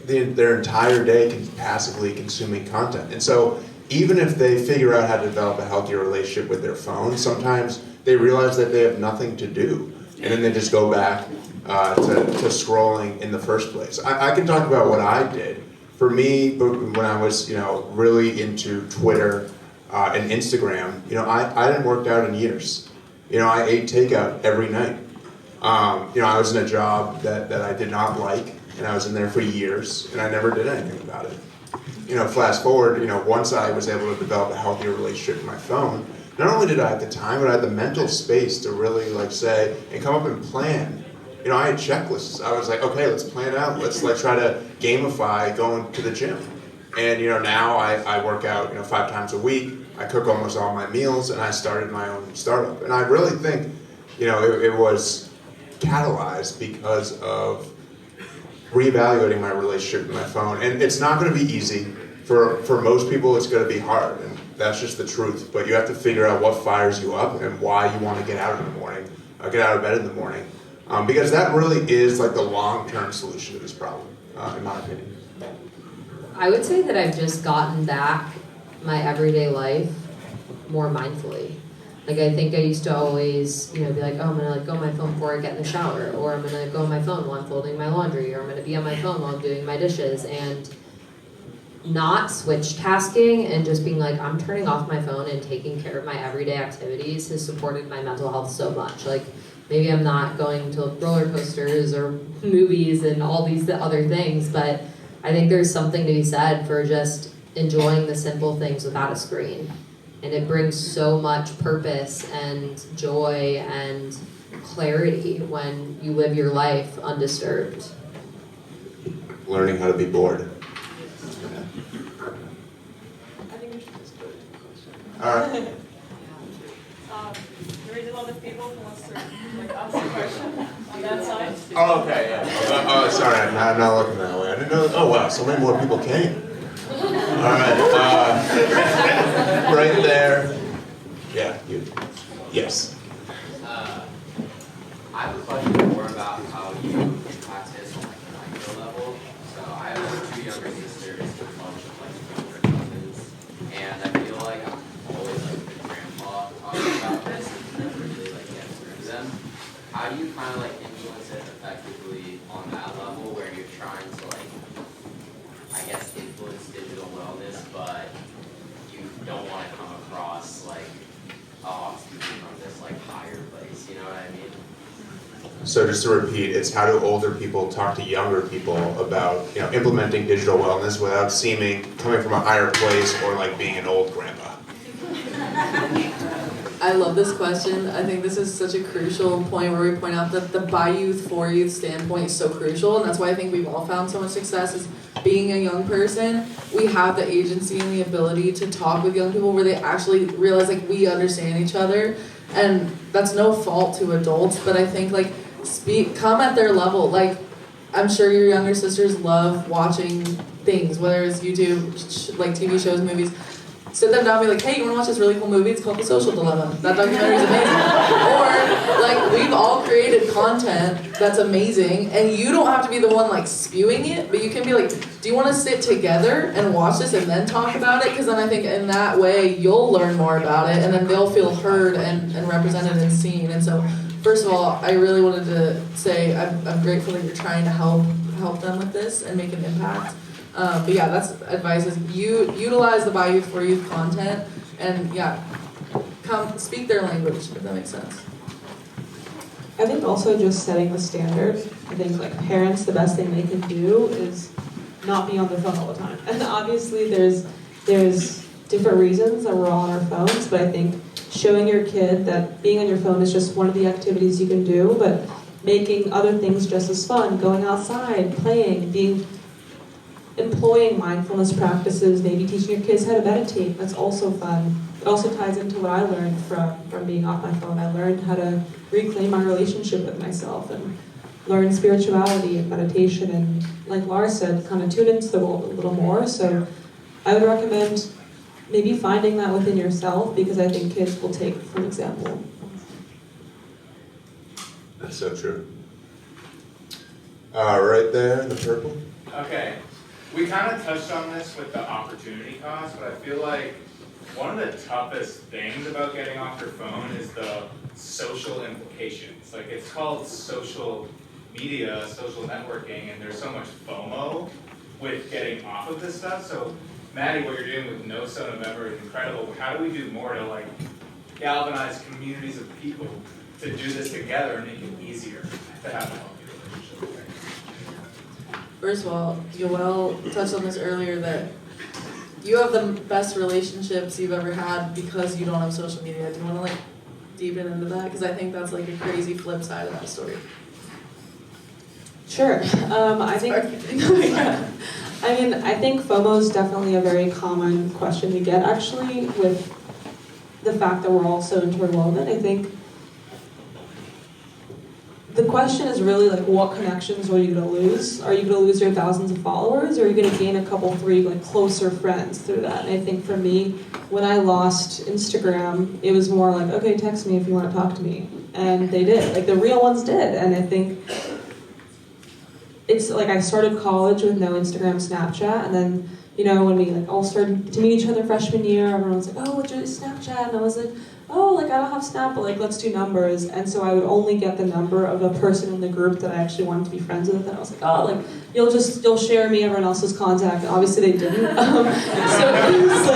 their entire day passively consuming content. And so even if they figure out how to develop a healthier relationship with their phone, sometimes they realize that they have nothing to do, and then they just go back to scrolling in the first place. I can talk about what I did. For me, when I was really into Twitter and Instagram, I hadn't worked out in years. I ate takeout every night. I was in a job that I did not like, and I was in there for years, and I never did anything about it. Fast forward, once I was able to develop a healthier relationship with my phone, not only did I have the time, but I had the mental space to really say and come up and plan. I had checklists. I was like, okay, let's plan out. Let's try to gamify going to the gym. And now I work out 5 times a week. I cook almost all my meals, and I started my own startup. And I really think it was catalyzed because of reevaluating my relationship with my phone. And it's not going to be easy. For most people, it's going to be hard, and that's just the truth. But you have to figure out what fires you up and why you want to get out in the morning, get out of bed in the morning. Because that really is the long-term solution to this problem. in my opinion. I would say that I've just gotten back my everyday life more mindfully. Like I think I used to always, be like, oh, I'm gonna go on my phone before I get in the shower, or I'm gonna go on my phone while I'm folding my laundry, or I'm gonna be on my phone while I'm doing my dishes, and not switch tasking and just being like, I'm turning off my phone and taking care of my everyday activities has supported my mental health so much. Like maybe I'm not going to roller coasters or movies and all these other things, but I think there's something to be said for just enjoying the simple things without a screen. And it brings so much purpose and joy and clarity when you live your life undisturbed. Learning how to be bored. I think we should just go to the question. All right. There is a lot of people who wants to ask a question on that side. Oh, okay, yeah. Sorry, I'm not looking that way. I didn't know. Oh, wow, so many more people came. All right, right there. Yeah, you. Yes. I have a question more about how you impact this on a micro level. So I have 2 younger sisters and a bunch of younger cousins, and I feel like I'm always the grandpa talking about this and never really get through them. How do you kind of influence it effectively on that level where you're trying to influence digital wellness, but you don't want to come across oh, I'm speaking from this higher place, you know what I mean? So just to repeat, it's how do older people talk to younger people about implementing digital wellness without coming from a higher place or being an old grandpa. I love this question. I think this is such a crucial point where we point out that the by youth, for youth standpoint is so crucial, and that's why I think we've all found so much success is being a young person. We have the agency and the ability to talk with young people where they actually realize we understand each other, and that's no fault to adults, but I think come at their level. I'm sure your younger sisters love watching things, whether it's YouTube, TV shows, movies. Sit them down and be like, hey, you want to watch this really cool movie? It's called The Social Dilemma. That documentary is amazing. Or, we've all created content that's amazing, and you don't have to be the one, spewing it, but you can be like, do you want to sit together and watch this and then talk about it? Because then I think in that way, you'll learn more about it, and then they'll feel heard and represented and seen. And so, first of all, I really wanted to say I'm grateful that you're trying to help them with this and make an impact. But yeah, that's advice is you utilize the by youth for youth content and come speak their language, if that makes sense. I think also just setting the standard. I think parents, the best thing they can do is not be on their phone all the time. And obviously there's different reasons that we're all on our phones, but I think showing your kid that being on your phone is just one of the activities you can do, but making other things just as fun, going outside, playing, employing mindfulness practices, maybe teaching your kids how to meditate. That's also fun. It also ties into what I learned from being off my phone. I learned how to reclaim my relationship with myself and learn spirituality and meditation and, like Laura said, kind of tune into the world a little more. So I would recommend maybe finding that within yourself, because I think kids will take it for an example. That's so true. Right there in the purple. Okay. We kind of touched on this with the opportunity cost, but I feel like one of the toughest things about getting off your phone is the social implications. It's called social media, social networking, and there's so much FOMO with getting off of this stuff. So, Maddie, what you're doing with NoSo November is incredible. How do we do more to galvanize communities of people to do this together and make it easier to have a healthy relationship? First of all, Yoelle touched on this earlier that you have the best relationships you've ever had because you don't have social media. Do you want to deepen into that? Because I think that's a crazy flip side of that story. Sure. I think FOMO is definitely a very common question we get, actually, with the fact that we're all so interwoven. I think the question is really what connections are you going to lose? Are you going to lose your thousands of followers, or are you going to gain a couple, 3 closer friends through that? And I think for me, when I lost Instagram, it was more okay, text me if you want to talk to me. And they did. The real ones did. And I think it's like I started college with no Instagram, Snapchat, and then, you know, when we like all started to meet each other freshman year, everyone was like, oh, what's your Snapchat? And I was like, oh, like I don't have Snap, but like let's do numbers. And so I would only get the number of a person in the group that I actually wanted to be friends with. And I was like, oh, like you'll share me everyone else's contact. And obviously they didn't. So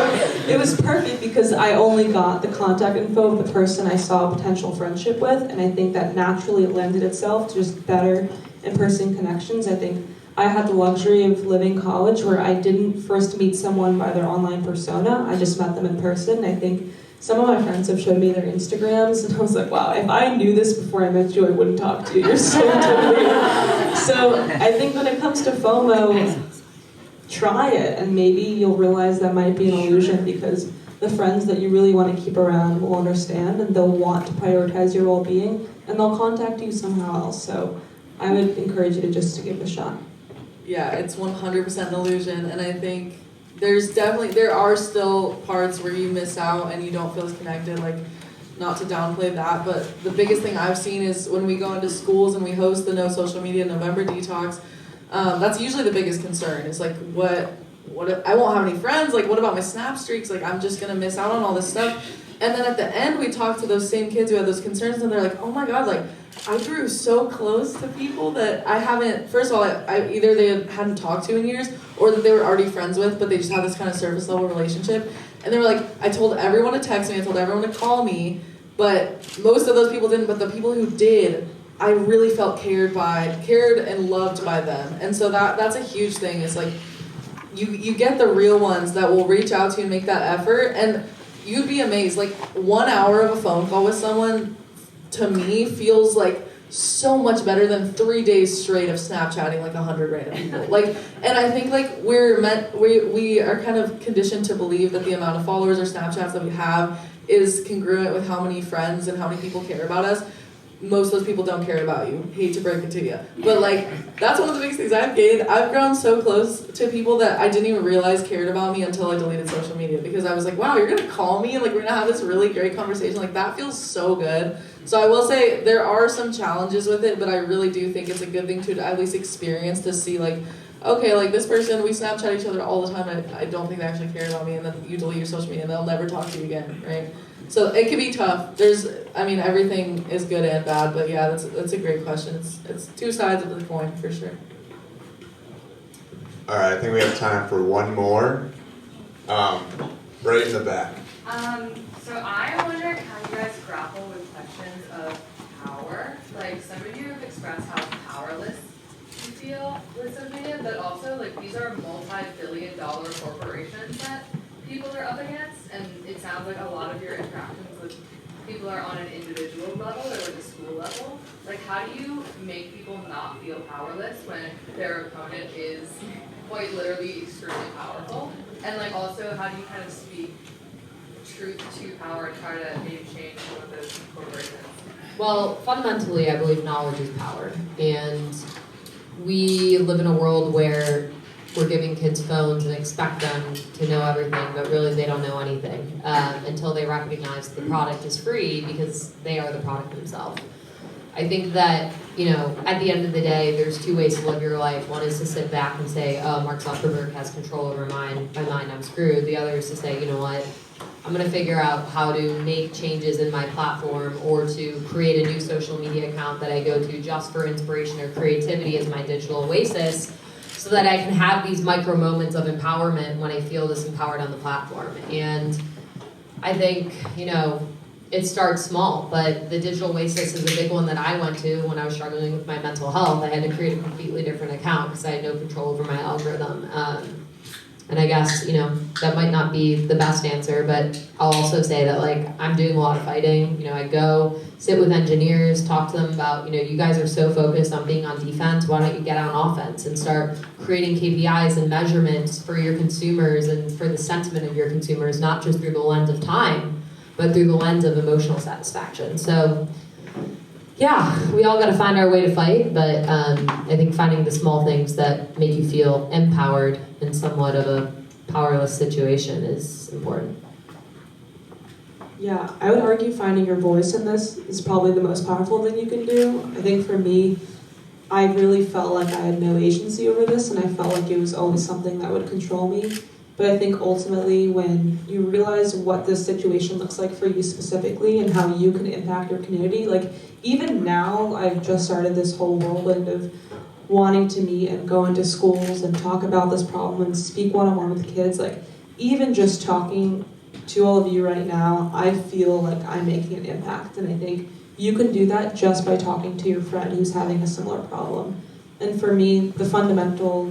it was perfect because I only got the contact info of the person I saw a potential friendship with. And I think that naturally lended itself to just better in-person connections. I think I had the luxury of living college where I didn't first meet someone by their online persona. I just met them in person. I think some of my friends have showed me their Instagrams, and I was like, wow, if I knew this before I met you, I wouldn't talk to you. You're so intimidating. So I think when it comes to FOMO, try it, and maybe you'll realize that might be an illusion because the friends that you really want to keep around will understand, and they'll want to prioritize your well-being, and they'll contact you somehow else. So I would encourage you to just give it a shot. Yeah, it's 100% an illusion, and I think there are still parts where you miss out and you don't feel as connected, like, not to downplay that, but the biggest thing I've seen is when we go into schools and we host the No Social Media November Detox, that's usually the biggest concern. It's like, what I won't have any friends, like, what about my Snap streaks? Like, I'm just gonna miss out on all this stuff. And then at the end, we talk to those same kids who had those concerns, and they're like, oh my God, like, I grew so close to people that I haven't, first of all, I either they hadn't talked to in years, or that they were already friends with, but they just had this kind of surface level relationship. And they were like, I told everyone to text me, I told everyone to call me, but most of those people didn't, but the people who did, I really felt cared and loved by them. And so that's a huge thing. It's like, you get the real ones that will reach out to you and make that effort, and you'd be amazed. Like, 1 hour of a phone call with someone, to me, feels like so much better than 3 days straight of Snapchatting like 100 random people. Like, and I think like we are kind of conditioned to believe that the amount of followers or Snapchats that we have is congruent with how many friends and how many people care about us. Most of those people don't care about you. Hate to break it to you. But like, that's one of the biggest things I've gained. I've grown so close to people that I didn't even realize cared about me until I deleted social media, because I was like, wow, you're gonna call me and like we're gonna have this really great conversation. Like, that feels so good. So I will say there are some challenges with it, but I really do think it's a good thing to at least experience, to see like, okay, like this person, we Snapchat each other all the time, and I don't think they actually care about me, and then you delete your social media and they'll never talk to you again, right? So it can be tough. Everything is good and bad, but yeah, that's a great question. It's two sides of the coin for sure. All right, I think we have time for one more. Right in the back. So I wonder how you guys grapple with questions of power. Like, some of you have expressed how powerless you feel with social media, but also like these are multi-billion-dollar corporations that people are up against, and it sounds like a lot of your interactions with people are on an individual level or like a school level. Like, how do you make people not feel powerless when their opponent is quite literally extremely powerful? And like, also, how do you kind of speak truth to power and try to maybe change some of those corporations? Well, fundamentally, I believe knowledge is power, and we live in a world where we're giving kids phones and expect them to know everything, but really they don't know anything until they recognize the product is free, because they are the product themselves. I think that, at the end of the day, there's two ways to live your life. One is to sit back and say, oh, Mark Zuckerberg has control over my mind, I'm screwed. The other is to say, you know what, I'm gonna figure out how to make changes in my platform, or to create a new social media account that I go to just for inspiration or creativity as my digital oasis, so that I can have these micro moments of empowerment when I feel disempowered on the platform. And I think, it starts small, but the digital oasis is a big one that I went to when I was struggling with my mental health. I had to create a completely different account because I had no control over my algorithm. And I guess, that might not be the best answer, but I'll also say that, like, I'm doing a lot of fighting. I go sit with engineers, talk to them about, you guys are so focused on being on defense, why don't you get on offense and start creating KPIs and measurements for your consumers and for the sentiment of your consumers, not just through the lens of time, but through the lens of emotional satisfaction. So, yeah, we all got to find our way to fight, but I think finding the small things that make you feel empowered in somewhat of a powerless situation is important. Yeah, I would argue finding your voice in this is probably the most powerful thing you can do. I think for me, I really felt like I had no agency over this, and I felt like it was always something that would control me. But I think ultimately when you realize what this situation looks like for you specifically and how you can impact your community, like even now I've just started this whole whirlwind of wanting to meet and go into schools and talk about this problem and speak one-on-one with kids. Like even just talking to all of you right now, I feel like I'm making an impact, and I think you can do that just by talking to your friend who's having a similar problem. And for me, the fundamental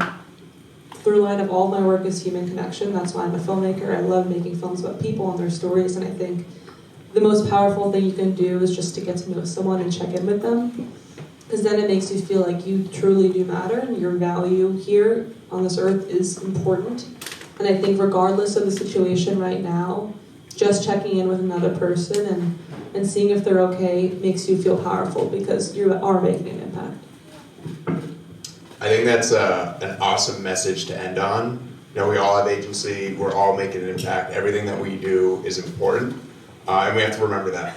through line of all my work is human connection. That's why I'm a filmmaker. I love making films about people and their stories, and I think the most powerful thing you can do is just to get to know someone and check in with them, because then it makes you feel like you truly do matter and your value here on this earth is important. And I think regardless of the situation right now, just checking in with another person and seeing if they're okay makes you feel powerful because you are making an impact. I think that's an awesome message to end on. You know, we all have agency, we're all making an impact, everything that we do is important, and we have to remember that.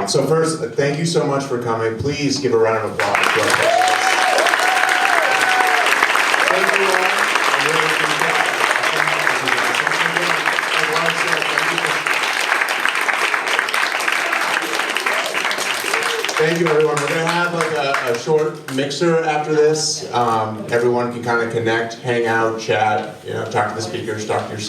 So first, thank you so much for coming. Please give a round of applause to our panelists. Thank you all. I really appreciate it. Thank you, everyone. We're gonna have like a short mixer after this. Everyone can kind of connect, hang out, chat, you know, talk to the speakers, talk to yourself.